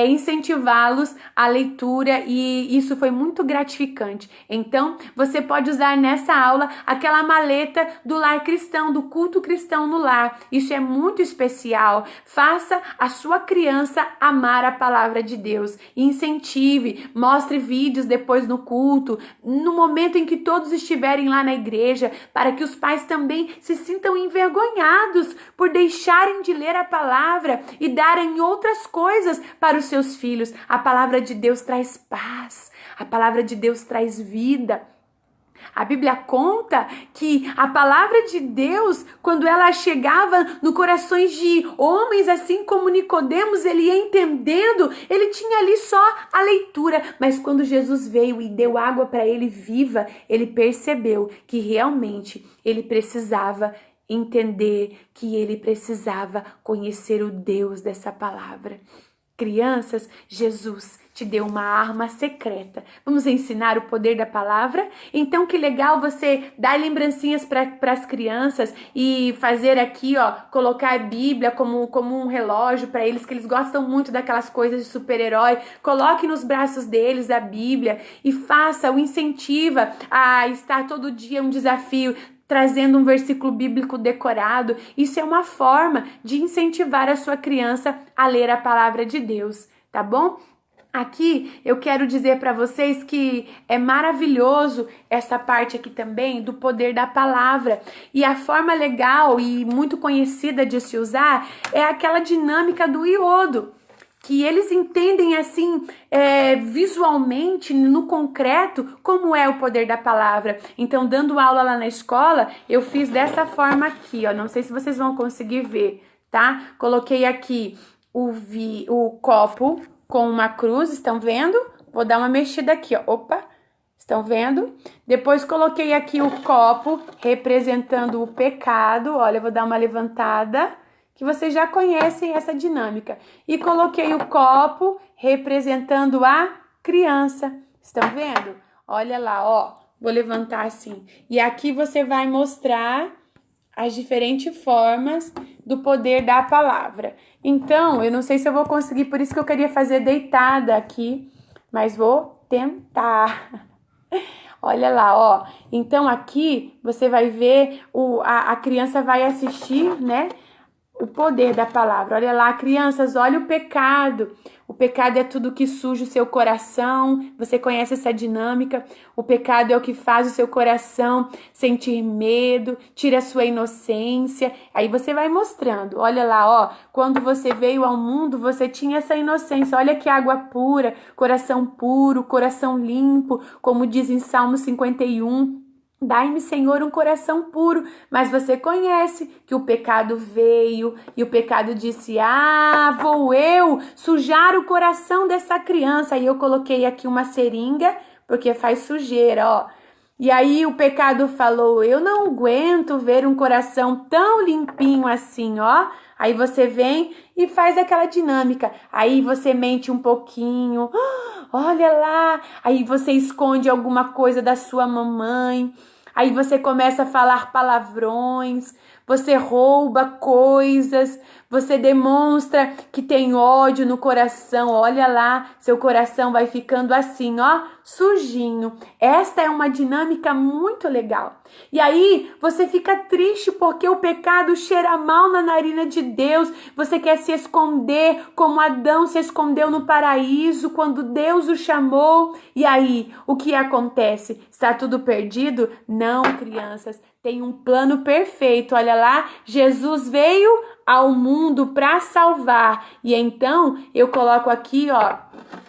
incentivá-los à leitura, e isso foi muito gratificante. Então, você pode usar nessa aula aquela maleta do lar cristão, do culto cristão no lar. Isso é muito especial. Faça a sua criança amar a palavra de Deus. Incentive, mostre vídeos depois no culto, no momento em que todos estiverem lá na igreja, para que os pais também se sintam envergonhados por deixarem de ler a palavra e darem outras coisas para os seus filhos. A palavra de Deus traz paz, a palavra de Deus traz vida. A Bíblia conta que a palavra de Deus, quando ela chegava no corações de homens, assim como Nicodemos, ele ia entendendo, ele tinha ali só a leitura, mas quando Jesus veio e deu água para ele viva, ele percebeu que realmente ele precisava entender, que ele precisava conhecer o Deus dessa palavra. Crianças, Jesus te deu uma arma secreta. Vamos ensinar o poder da palavra? Então, que legal você dar lembrancinhas para as crianças e fazer aqui, ó, colocar a Bíblia como um relógio para eles, que eles gostam muito daquelas coisas de super-herói. Coloque nos braços deles a Bíblia e o incentiva a estar todo dia um desafio, trazendo um versículo bíblico decorado. Isso é uma forma de incentivar a sua criança a ler a palavra de Deus, tá bom? Aqui eu quero dizer para vocês que é maravilhoso essa parte aqui também do poder da palavra. E a forma legal e muito conhecida de se usar é aquela dinâmica do iodo, que eles entendem assim visualmente, no concreto, como é o poder da palavra. Então, dando aula lá na escola, eu fiz dessa forma aqui, ó. Não sei se vocês vão conseguir ver, tá? Coloquei aqui o copo com uma cruz, estão vendo? Vou dar uma mexida aqui, ó. Opa! Estão vendo? Depois coloquei aqui o copo representando o pecado. Olha, eu vou dar uma levantada, que vocês já conhecem essa dinâmica. E coloquei o copo representando a criança. Estão vendo? Olha lá, ó. Vou levantar assim. E aqui você vai mostrar as diferentes formas do poder da palavra. Então, eu não sei se eu vou conseguir, por isso que eu queria fazer deitada aqui, mas vou tentar. Olha lá, ó. Então, aqui você vai ver, a criança vai assistir, né? O poder da palavra. Olha lá, crianças, olha o pecado. O pecado é tudo que suja o seu coração. Você conhece essa dinâmica? O pecado é o que faz o seu coração sentir medo, tira a sua inocência. Aí você vai mostrando. Olha lá, ó. Quando você veio ao mundo, você tinha essa inocência. Olha que água pura, coração puro, coração limpo, como diz em Salmo 51. Dai-me, Senhor, um coração puro. Mas você conhece que o pecado veio e o pecado disse: vou eu sujar o coração dessa criança. Aí eu coloquei aqui uma seringa, porque faz sujeira, ó. E aí o pecado falou: eu não aguento ver um coração tão limpinho assim, ó. Aí você vem e faz aquela dinâmica. Aí você mente um pouquinho. Olha lá. Aí você esconde alguma coisa da sua mamãe. Aí você começa a falar palavrões. Você rouba coisas. Você demonstra que tem ódio no coração. Olha lá, seu coração vai ficando assim, ó, sujinho. Esta é uma dinâmica muito legal. E aí você fica triste porque o pecado cheira mal na narina de Deus. Você quer se esconder como Adão se escondeu no paraíso quando Deus o chamou. E aí, o que acontece? Está tudo perdido? Não, crianças. Tem um plano perfeito. Olha lá, Jesus veio ao mundo para salvar. E então, eu coloco aqui, ó,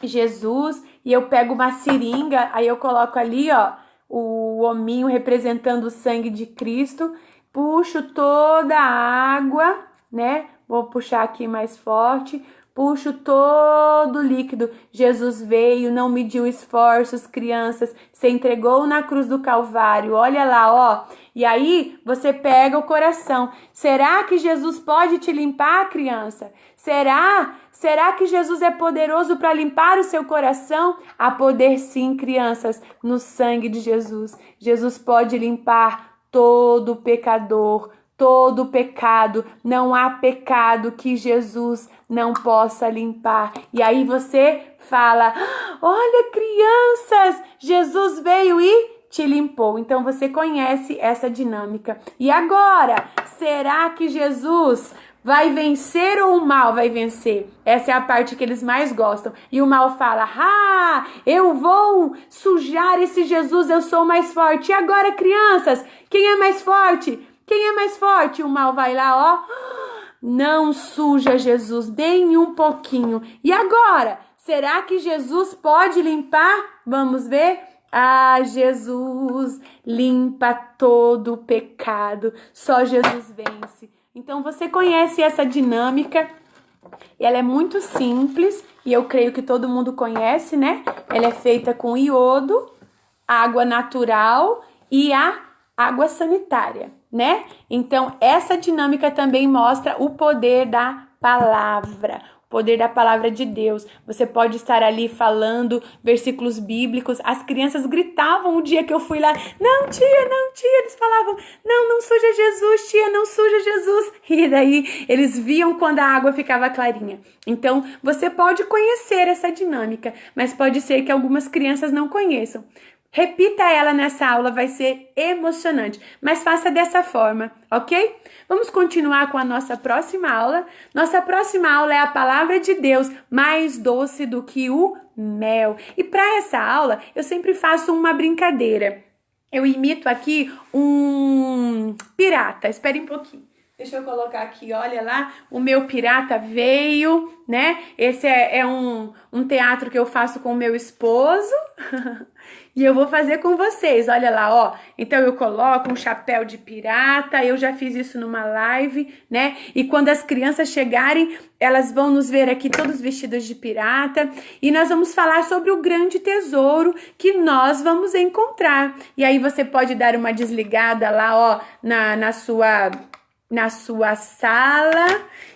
Jesus, e eu pego uma seringa, aí eu coloco ali, ó, o hominho representando o sangue de Cristo, puxo toda a água, né? Vou puxar aqui mais forte. Puxo todo o líquido. Jesus veio, não mediu esforços, crianças, se entregou na cruz do Calvário. Olha lá, ó. E aí você pega o coração. Será que Jesus pode te limpar, criança? Será que Jesus é poderoso para limpar o seu coração? Há poder sim, crianças, no sangue de Jesus. Jesus pode limpar todo pecador, todo pecado. Não há pecado que Jesus não possa limpar. E aí você fala: olha, crianças, Jesus veio e te limpou. Então você conhece essa dinâmica. E agora, será que Jesus vai vencer ou o mal vai vencer? Essa é a parte que eles mais gostam. E o mal fala: eu vou sujar esse Jesus, eu sou mais forte. E agora, crianças, quem é mais forte? Quem é mais forte? O mal vai lá, ó. Não suja Jesus, nem um pouquinho. E agora, será que Jesus pode limpar? Vamos ver? Jesus limpa todo o pecado. Só Jesus vence. Então você conhece essa dinâmica. Ela é muito simples e eu creio que todo mundo conhece, né? Ela é feita com iodo, água natural e a água sanitária, né? Então, essa dinâmica também mostra o poder da palavra, o poder da palavra de Deus. Você pode estar ali falando versículos bíblicos. As crianças gritavam o dia que eu fui lá: não, tia, não, tia. Eles falavam: não suja Jesus, tia, não suja Jesus. E daí, eles viam quando a água ficava clarinha. Então, você pode conhecer essa dinâmica, mas pode ser que algumas crianças não conheçam. Repita ela nessa aula, vai ser emocionante, mas faça dessa forma, ok? Vamos continuar com a nossa próxima aula. Nossa próxima aula é a palavra de Deus, mais doce do que o mel. E para essa aula, eu sempre faço uma brincadeira. Eu imito aqui um pirata. Espere um pouquinho. Deixa eu colocar aqui, olha lá, o meu pirata veio, né? Esse é um teatro que eu faço com o meu esposo. E eu vou fazer com vocês, olha lá, ó. Então eu coloco um chapéu de pirata, eu já fiz isso numa live, né? E quando as crianças chegarem, elas vão nos ver aqui todos vestidos de pirata. E nós vamos falar sobre o grande tesouro que nós vamos encontrar. E aí você pode dar uma desligada lá, ó, na sua sala,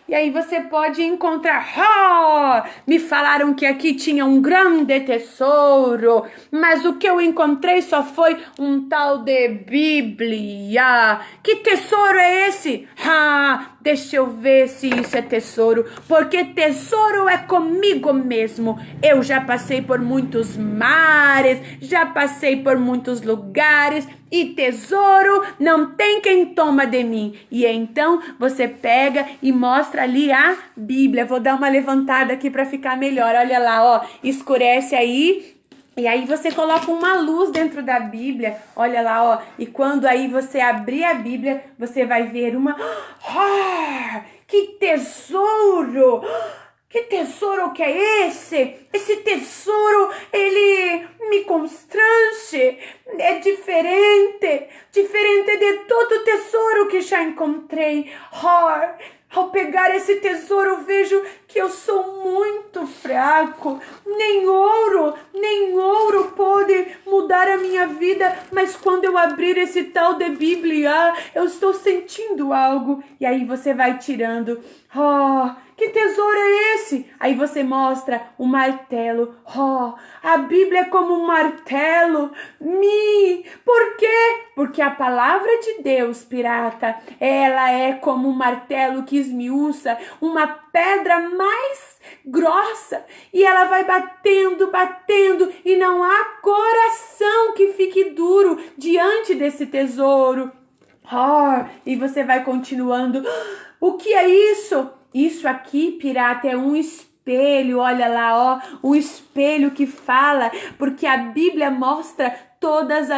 e aí você pode encontrar. Me falaram que aqui tinha um grande tesouro, mas o que eu encontrei só foi um tal de Bíblia. Que tesouro é esse? Deixa eu ver se isso é tesouro, porque tesouro é comigo mesmo. Eu já passei por muitos mares, já passei por muitos lugares, e tesouro não tem quem toma de mim. E então você pega e mostra ali a Bíblia. Vou dar uma levantada aqui para ficar melhor. Olha lá, ó, escurece aí. E aí você coloca uma luz dentro da Bíblia, olha lá, ó. E quando aí você abrir a Bíblia, você vai ver uma... que tesouro! Que tesouro que é esse? Esse tesouro, ele me constrange. É diferente de todo tesouro que já encontrei. Ao pegar esse tesouro, eu vejo que eu sou muito fraco. Nem ouro pode mudar a minha vida. Mas quando eu abrir esse tal de Bíblia, eu estou sentindo algo. E aí você vai tirando. que tesouro é esse? Aí você mostra o martelo. A Bíblia é como um martelo. Por quê? Porque a palavra de Deus, pirata, ela é como um martelo que esmiuça uma pedra mais grossa, e ela vai batendo, batendo, e não há coração que fique duro diante desse tesouro. E você vai continuando. O que é isso? Isso aqui, pirata, é um espelho. Olha lá, o espelho que fala, porque a Bíblia mostra todas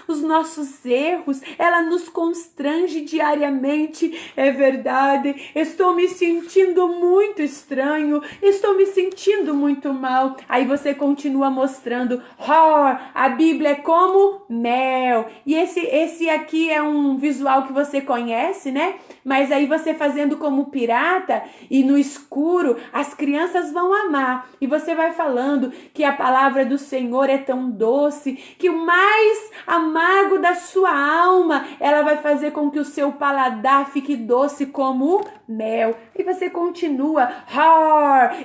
os nossos erros, ela nos constrange diariamente. É verdade, estou me sentindo muito estranho, estou me sentindo muito mal. Aí você continua mostrando, a Bíblia é como mel. E esse aqui é um visual que você conhece, né? Mas aí você fazendo como pirata e no escuro, as crianças vão amar. E você vai falando que a palavra do Senhor é tão doce, que o mais amargo da sua alma, ela vai fazer com que o seu paladar fique doce como mel. E você continua,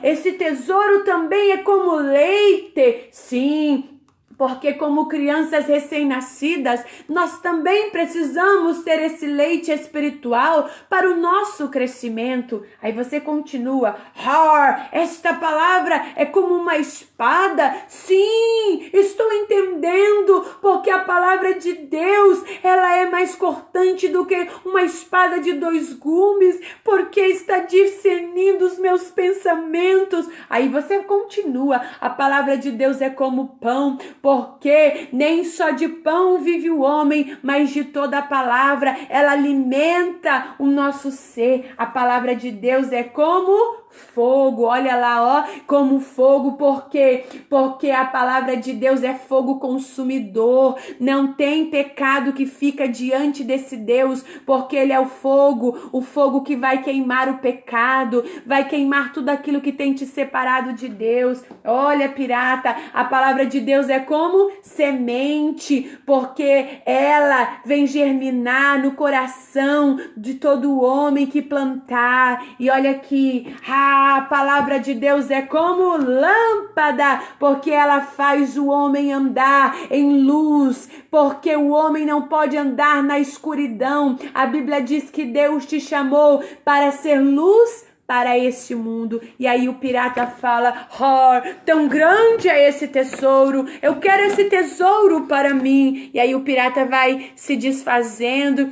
esse tesouro também é como leite. Sim, porque como crianças recém-nascidas, nós também precisamos ter esse leite espiritual para o nosso crescimento. Aí você continua, esta palavra é como uma espada. Sim, estou entendendo, porque a palavra de Deus, ela é mais cortante do que uma espada de 2 gumes, porque está discernindo os meus pensamentos. Aí você continua, a palavra de Deus é como pão, porque nem só de pão vive o homem, mas de toda a palavra. Ela alimenta o nosso ser. A palavra de Deus é como fogo, olha lá, como fogo, porque a palavra de Deus é fogo consumidor. Não tem pecado que fica diante desse Deus, porque ele é o fogo que vai queimar o pecado, vai queimar tudo aquilo que tem te separado de Deus. Olha, pirata, a palavra de Deus é como semente, porque ela vem germinar no coração de todo homem que plantar. E olha aqui, a palavra de Deus é como lâmpada, porque ela faz o homem andar em luz, porque o homem não pode andar na escuridão. A Bíblia diz que Deus te chamou para ser luz para este mundo. E aí o pirata fala, tão grande é esse tesouro, eu quero esse tesouro para mim. E aí o pirata vai se desfazendo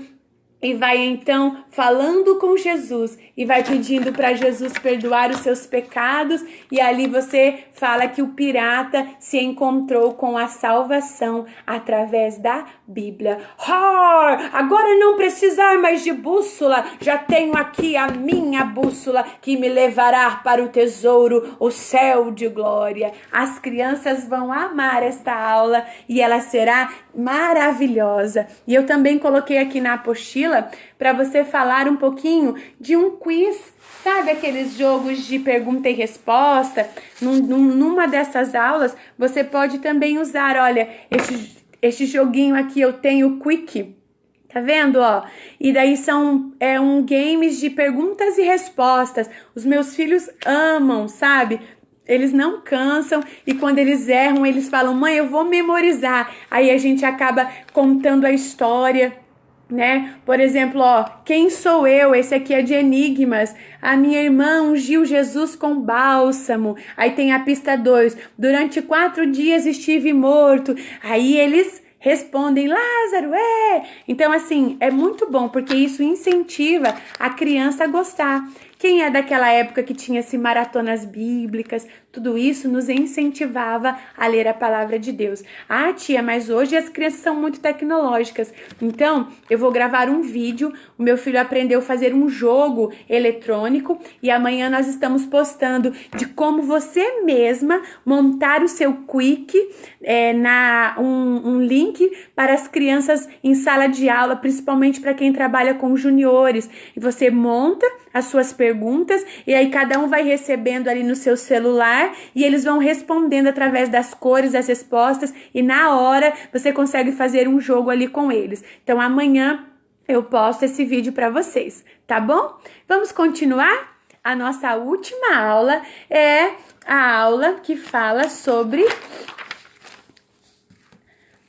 e vai então falando com Jesus e vai pedindo para Jesus perdoar os seus pecados. E ali você fala que o pirata se encontrou com a salvação através da Bíblia. Agora não precisar mais de bússola, já tenho aqui a minha bússola que me levará para o tesouro, o céu de glória. As crianças vão amar esta aula e ela será maravilhosa. E eu também coloquei aqui na apostila para você falar um pouquinho de um quiz, sabe aqueles jogos de pergunta e resposta? Numa dessas aulas você pode também usar, olha, este joguinho aqui eu tenho Quick, tá vendo, E daí são games de perguntas e respostas. Os meus filhos amam, sabe? Eles não cansam e quando eles erram, eles falam, mãe, eu vou memorizar. Aí a gente acaba contando a história, né? Por exemplo, quem sou eu? Esse aqui é de enigmas. A minha irmã ungiu Jesus com bálsamo. Aí tem a pista 2. Durante 4 dias estive morto. Aí eles respondem, Lázaro, Então, assim, é muito bom, porque isso incentiva a criança a gostar. Quem é daquela época que tinha-se maratonas bíblicas, tudo isso nos incentivava a ler a palavra de Deus. Tia, mas hoje as crianças são muito tecnológicas. Então, eu vou gravar um vídeo. O meu filho aprendeu a fazer um jogo eletrônico e amanhã nós estamos postando de como você mesma montar o seu Quick, um link para as crianças em sala de aula, principalmente para quem trabalha com juniores. E você monta as suas perguntas e aí cada um vai recebendo ali no seu celular e eles vão respondendo através das cores, das respostas, e na hora você consegue fazer um jogo ali com eles. Então amanhã eu posto esse vídeo para vocês, tá bom? Vamos continuar? a nossa última aula é a aula que fala sobre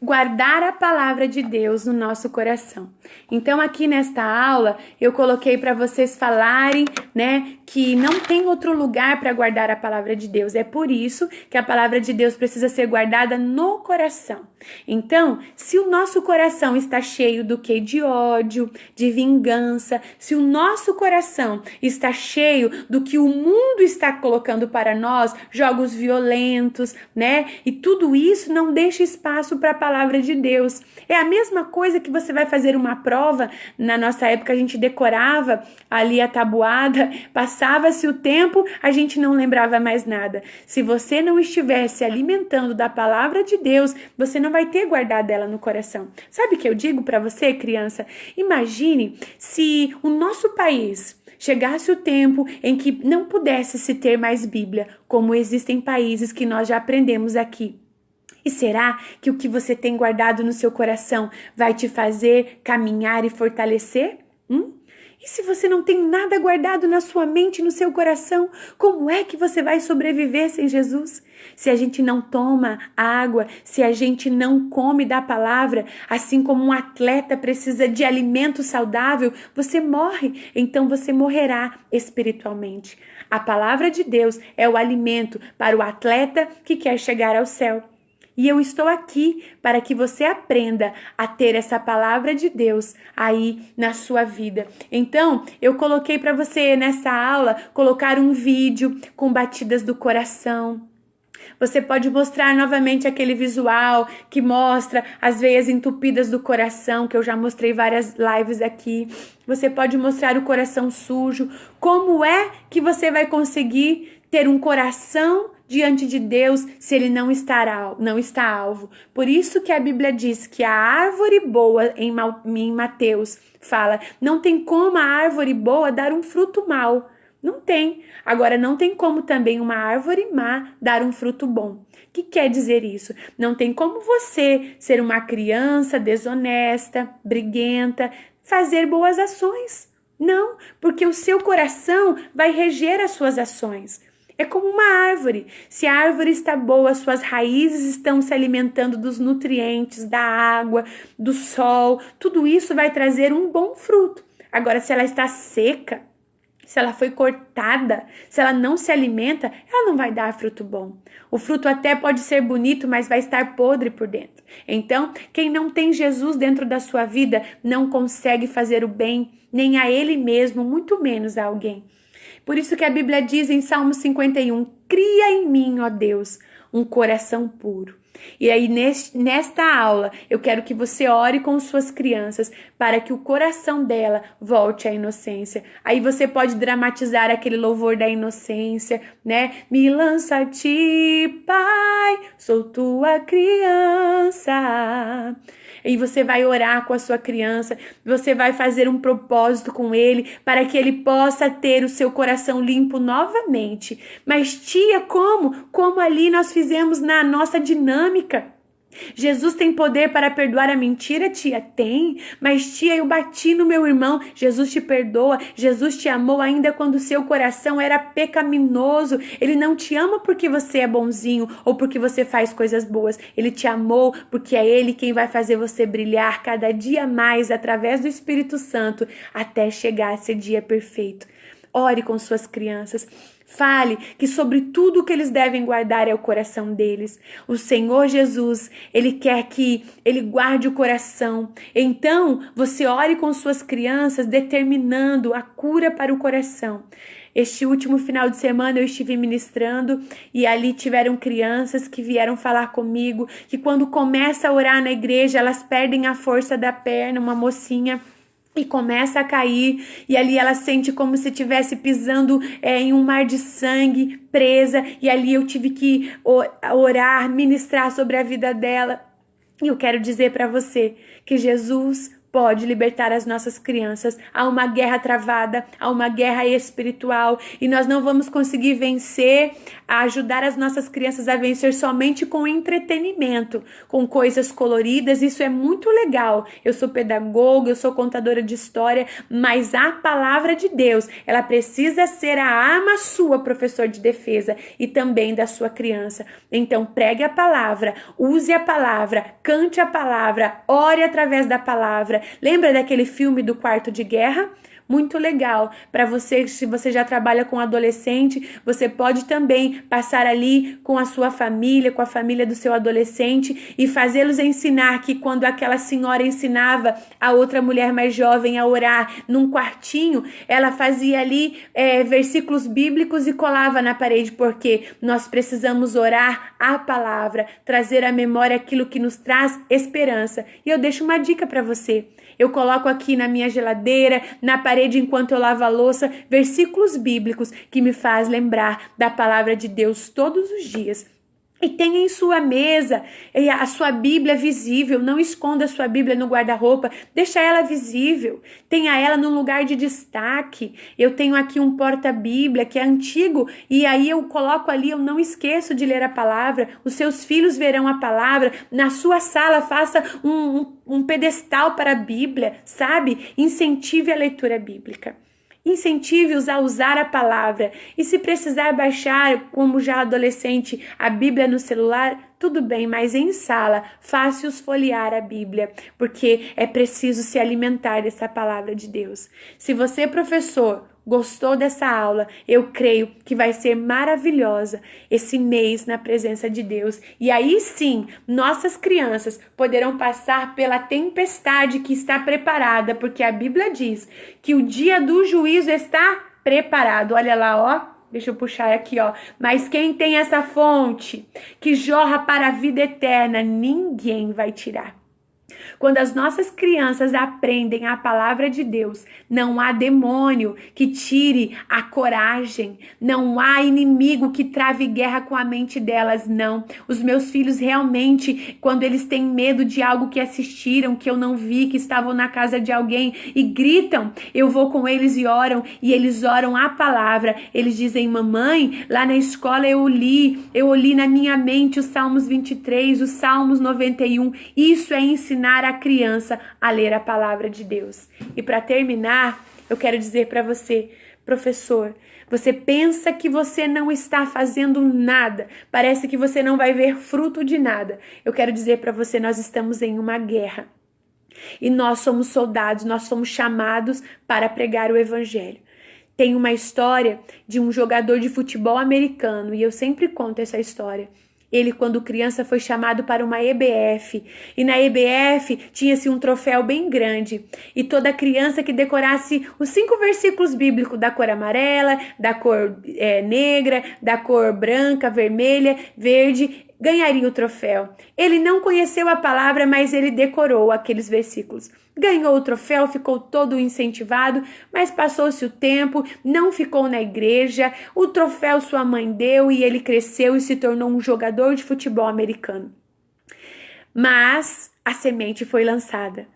guardar a palavra de Deus no nosso coração. Então, aqui nesta aula, eu coloquei para vocês falarem, né, que não tem outro lugar para guardar a palavra de Deus. É por isso que a palavra de Deus precisa ser guardada no coração. Então, se o nosso coração está cheio do quê? De ódio, de vingança, se o nosso coração está cheio do que o mundo está colocando para nós, jogos violentos, né? E tudo isso não deixa espaço para a palavra de Deus. É a mesma coisa que você vai fazer uma prova. Na nossa época a gente decorava ali a tabuada, passava-se o tempo, a gente não lembrava mais nada. Se você não estiver se alimentando da palavra de Deus, você não vai ter guardado ela no coração. Sabe o que eu digo para você, criança? Imagine se o nosso país chegasse o tempo em que não pudesse se ter mais Bíblia, como existem países que nós já aprendemos aqui. E será que o que você tem guardado no seu coração vai te fazer caminhar e fortalecer? E se você não tem nada guardado na sua mente, no seu coração, como é que você vai sobreviver sem Jesus? Se a gente não toma água, se a gente não come da palavra, assim como um atleta precisa de alimento saudável, você morre, então você morrerá espiritualmente. A palavra de Deus é o alimento para o atleta que quer chegar ao céu. E eu estou aqui para que você aprenda a ter essa palavra de Deus aí na sua vida. Então, eu coloquei para você nessa aula, colocar um vídeo com batidas do coração. Você pode mostrar novamente aquele visual que mostra as veias entupidas do coração, que eu já mostrei várias lives aqui. Você pode mostrar o coração sujo. Como é que você vai conseguir ter um coração diante de Deus se ele não está alvo? Por isso que a Bíblia diz que a árvore boa em Mateus fala, não tem como a árvore boa dar um fruto mau. Não tem. Agora, não tem como também uma árvore má dar um fruto bom. O que quer dizer isso? Não tem como você ser uma criança desonesta, briguenta, fazer boas ações. Não, porque o seu coração vai reger as suas ações. É como uma árvore. Se a árvore está boa, suas raízes estão se alimentando dos nutrientes, da água, do sol, tudo isso vai trazer um bom fruto. Agora, se ela está seca, se ela foi cortada, se ela não se alimenta, ela não vai dar fruto bom. O fruto até pode ser bonito, mas vai estar podre por dentro. Então, quem não tem Jesus dentro da sua vida não consegue fazer o bem, nem a ele mesmo, muito menos a alguém. Por isso que a Bíblia diz em Salmo 51, cria em mim, ó Deus, um coração puro. E aí, nesta aula, eu quero que você ore com suas crianças para que o coração dela volte à inocência. Aí você pode dramatizar aquele louvor da inocência, né? Me lança a ti, Pai, sou tua criança. E você vai orar com a sua criança, você vai fazer um propósito com ele para que ele possa ter o seu coração limpo novamente. Mas tia, como? Como ali nós fizemos na nossa dinâmica. Jesus tem poder para perdoar a mentira, tia? Tem. Mas tia, eu bati no meu irmão. Jesus te perdoa. Jesus te amou ainda quando o seu coração era pecaminoso. Ele não te ama porque você é bonzinho ou porque você faz coisas boas. Ele te amou porque é ele quem vai fazer você brilhar cada dia mais através do Espírito Santo até chegar a esse dia perfeito. Ore com suas crianças. Fale que sobre tudo o que eles devem guardar é o coração deles. O Senhor Jesus, Ele quer que Ele guarde o coração. Então, você ore com suas crianças, determinando a cura para o coração. Este último final de semana eu estive ministrando e ali tiveram crianças que vieram falar comigo que quando começa a orar na igreja, elas perdem a força da perna, uma mocinha, e começa a cair, e ali ela sente como se estivesse pisando em um mar de sangue, presa, e ali eu tive que orar, ministrar sobre a vida dela. E eu quero dizer para você que Jesus pode libertar as nossas crianças. Há uma guerra travada, há uma guerra espiritual, e nós não vamos conseguir vencer, ajudar as nossas crianças a vencer somente com entretenimento, com coisas coloridas. Isso é muito legal. Eu sou pedagoga, eu sou contadora de história, mas a palavra de Deus, ela precisa ser a arma sua, professor de defesa, e também da sua criança. Então, pregue a palavra, use a palavra, cante a palavra, ore através da palavra. Lembra daquele filme do Quarto de Guerra? Muito legal. Para você, se você já trabalha com adolescente, você pode também passar ali com a sua família, com a família do seu adolescente, e fazê-los ensinar que quando aquela senhora ensinava a outra mulher mais jovem a orar num quartinho, ela fazia ali versículos bíblicos e colava na parede, porque nós precisamos orar a palavra, trazer à memória aquilo que nos traz esperança. E eu deixo uma dica para você. Eu coloco aqui na minha geladeira, na parede enquanto eu lavo a louça, versículos bíblicos que me faz lembrar da palavra de Deus todos os dias. E tenha em sua mesa a sua Bíblia visível. Não esconda a sua Bíblia no guarda-roupa. Deixa ela visível. Tenha ela num lugar de destaque. Eu tenho aqui um porta-Bíblia que é antigo, e aí eu coloco ali, eu não esqueço de ler a palavra. Os seus filhos verão a palavra. Na sua sala, faça um pedestal para a Bíblia, sabe? Incentive a leitura bíblica. Incentive-os a usar a palavra. E se precisar baixar, como já adolescente, a Bíblia no celular, tudo bem, mas em sala, faça-os folhear a Bíblia, porque é preciso se alimentar dessa palavra de Deus. Se você, professor, gostou dessa aula, eu creio que vai ser maravilhosa esse mês na presença de Deus. E aí sim, nossas crianças poderão passar pela tempestade que está preparada, porque a Bíblia diz que o dia do juízo está preparado. Olha lá, ó. Deixa eu puxar aqui, ó. Mas quem tem essa fonte que jorra para a vida eterna, ninguém vai tirar. Quando as nossas crianças aprendem a palavra de Deus, não há demônio que tire a coragem, não há inimigo que trave guerra com a mente delas, não. Os meus filhos realmente, quando eles têm medo de algo que assistiram, que eu não vi, que estavam na casa de alguém e gritam, eu vou com eles e oram, e eles oram a palavra. Eles dizem: mamãe, lá na escola eu li na minha mente os Salmos 23, os Salmos 91. Isso é ensinar a criança a ler a palavra de Deus. E para terminar, eu quero dizer para você, professor, você pensa que você não está fazendo nada, parece que você não vai ver fruto de nada. Eu quero dizer para você, nós estamos em uma guerra. E nós somos soldados, nós somos chamados para pregar o evangelho. Tem uma história de um jogador de futebol americano, e eu sempre conto essa história. Ele, quando criança, foi chamado para uma EBF. E na EBF tinha-se um troféu bem grande. E toda criança que decorasse os 5 versículos bíblicos da cor amarela, da cor negra, da cor branca, vermelha, verde, ganharia o troféu. Ele não conheceu a palavra, mas ele decorou aqueles versículos. Ganhou o troféu, ficou todo incentivado, mas passou-se o tempo, não ficou na igreja. O troféu sua mãe deu e ele cresceu e se tornou um jogador de futebol americano. Mas a semente foi lançada.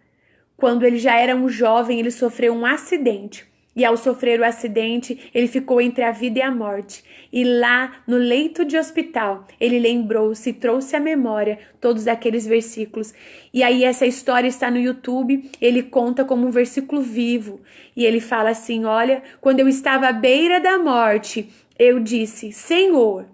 Quando ele já era um jovem, ele sofreu um acidente. E ao sofrer o acidente, ele ficou entre a vida e a morte. E lá, no leito de hospital, ele lembrou-se, trouxe à memória todos aqueles versículos. E aí essa história está no YouTube, ele conta como um versículo vivo. E ele fala assim: olha, quando eu estava à beira da morte, eu disse: Senhor,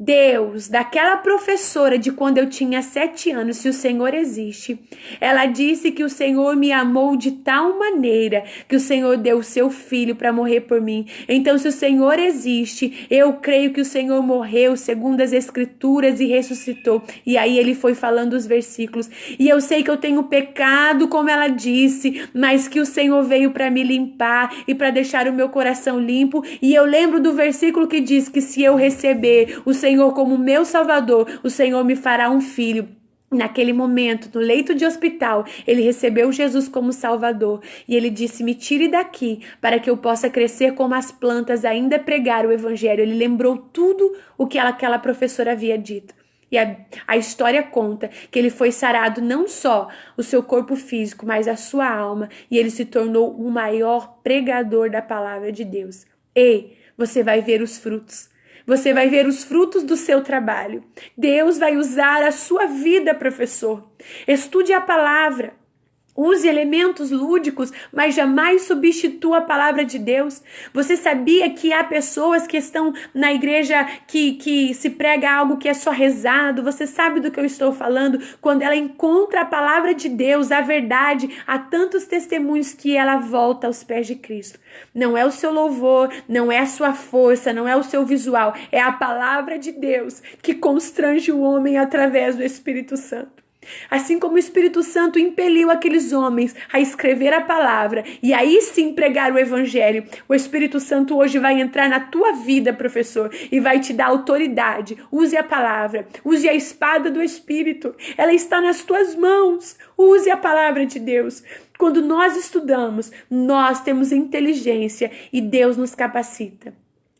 Deus, daquela professora de quando eu tinha 7 anos, se o Senhor existe, ela disse que o Senhor me amou de tal maneira que o Senhor deu o seu filho para morrer por mim. Então, se o Senhor existe, eu creio que o Senhor morreu segundo as Escrituras e ressuscitou. E aí ele foi falando os versículos. E eu sei que eu tenho pecado, como ela disse, mas que o Senhor veio para me limpar e para deixar o meu coração limpo. E eu lembro do versículo que diz que se eu receber o Senhor como meu Salvador, o Senhor me fará um filho. Naquele momento, no leito de hospital, ele recebeu Jesus como Salvador. E ele disse: me tire daqui, para que eu possa crescer como as plantas, ainda pregar o Evangelho. Ele lembrou tudo o que aquela professora havia dito. E a história conta que ele foi sarado não só o seu corpo físico, mas a sua alma. E ele se tornou o maior pregador da palavra de Deus. Ei, você vai ver os frutos. Você vai ver os frutos do seu trabalho. Deus vai usar a sua vida, professor. Estude a palavra. Use elementos lúdicos, mas jamais substitua a palavra de Deus. Você sabia que há pessoas que estão na igreja que se prega algo que é só rezado? Você sabe do que eu estou falando? Quando ela encontra a palavra de Deus, a verdade, há tantos testemunhos que ela volta aos pés de Cristo. Não é o seu louvor, não é a sua força, não é o seu visual, é a palavra de Deus que constrange o homem através do Espírito Santo. Assim como o Espírito Santo impeliu aqueles homens a escrever a palavra e aí sim pregar o evangelho, o Espírito Santo hoje vai entrar na tua vida, professor, e vai te dar autoridade. Use a palavra, use a espada do Espírito, ela está nas tuas mãos. Use a palavra de Deus. Quando nós estudamos, nós temos inteligência e Deus nos capacita.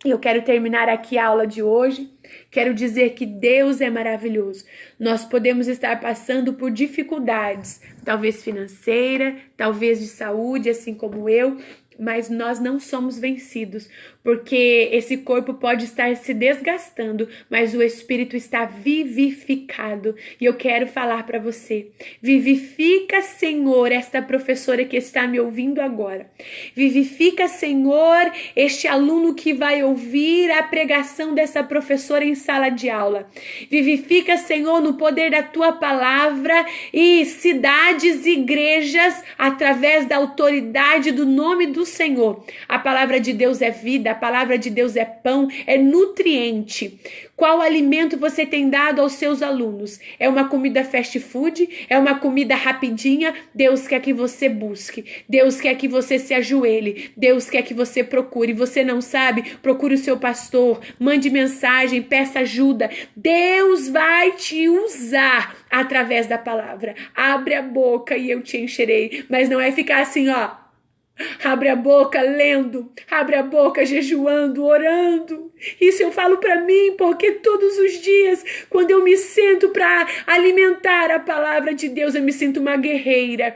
Eu quero terminar aqui a aula de hoje. Quero dizer que Deus é maravilhoso. Nós podemos estar passando por dificuldades, talvez financeira, talvez de saúde, assim como eu, mas nós não somos vencidos, porque esse corpo pode estar se desgastando, mas o espírito está vivificado. E eu quero falar para você: vivifica, Senhor, esta professora que está me ouvindo agora. Vivifica, Senhor, este aluno que vai ouvir a pregação dessa professora em sala de aula. Vivifica, Senhor, no poder da tua palavra e cidades e igrejas através da autoridade do nome do Senhor. A palavra de Deus é vida, a palavra de Deus é pão, é nutriente. Qual alimento você tem dado aos seus alunos? É uma comida fast food? É uma comida rapidinha? Deus quer que você busque. Deus quer que você se ajoelhe. Deus quer que você procure. Você não sabe? Procure o seu pastor. Mande mensagem, peça ajuda. Deus vai te usar através da palavra. Abre a boca e eu te encherei. Mas não é ficar assim, ó. Abre a boca lendo, abre a boca jejuando, orando. Isso eu falo para mim, porque todos os dias, quando eu me sento para alimentar a palavra de Deus, eu me sinto uma guerreira.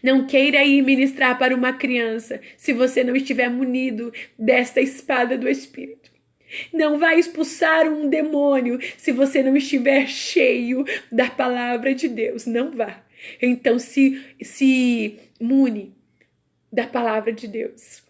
Não queira ir ministrar para uma criança se você não estiver munido desta espada do Espírito. Não vai expulsar um demônio se você não estiver cheio da palavra de Deus. Não vá. Então se mune da palavra de Deus.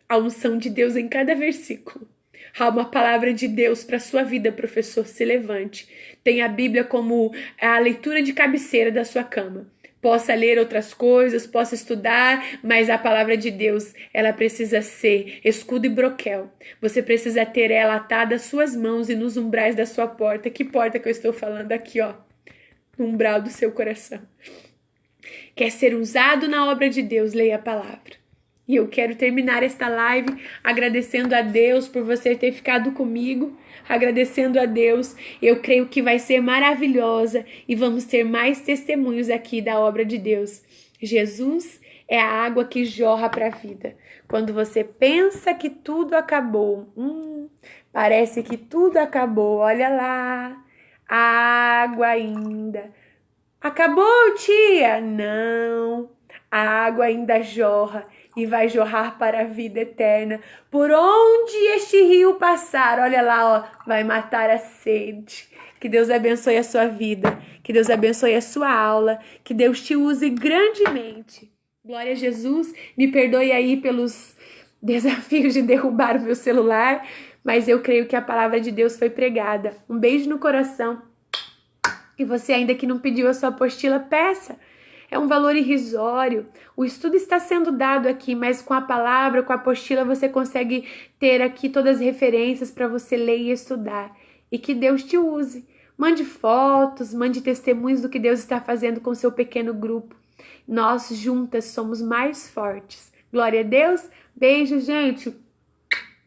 A unção de Deus em cada versículo. Há uma palavra de Deus para a sua vida, professor. Se levante. Tenha a Bíblia como a leitura de cabeceira da sua cama. Possa ler outras coisas, possa estudar, mas a palavra de Deus, ela precisa ser escudo e broquel. Você precisa ter ela atada às suas mãos e nos umbrais da sua porta. Que porta que eu estou falando aqui, ó? No umbral do seu coração. Quer ser usado na obra de Deus, leia a palavra. E eu quero terminar esta live agradecendo a Deus por você ter ficado comigo, agradecendo a Deus. Eu creio que vai ser maravilhosa e vamos ter mais testemunhos aqui da obra de Deus. Jesus é a água que jorra para a vida. Quando você pensa que tudo acabou, parece que tudo acabou, olha lá, a água ainda. Acabou, tia? Não, a água ainda jorra e vai jorrar para a vida eterna. Por onde este rio passar, olha lá, ó, vai matar a sede. Que Deus abençoe a sua vida, que Deus abençoe a sua aula, que Deus te use grandemente. Glória a Jesus, me perdoe aí pelos desafios de derrubar o meu celular, mas eu creio que a palavra de Deus foi pregada. Um beijo no coração. E você ainda que não pediu a sua apostila, peça. É um valor irrisório. O estudo está sendo dado aqui, mas com a palavra, com a apostila, você consegue ter aqui todas as referências para você ler e estudar. E que Deus te use. Mande fotos, mande testemunhos do que Deus está fazendo com o seu pequeno grupo. Nós juntas somos mais fortes. Glória a Deus. Beijo, gente.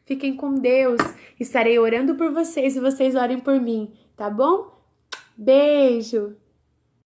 Fiquem com Deus. Estarei orando por vocês e vocês orem por mim, tá bom? Beijo!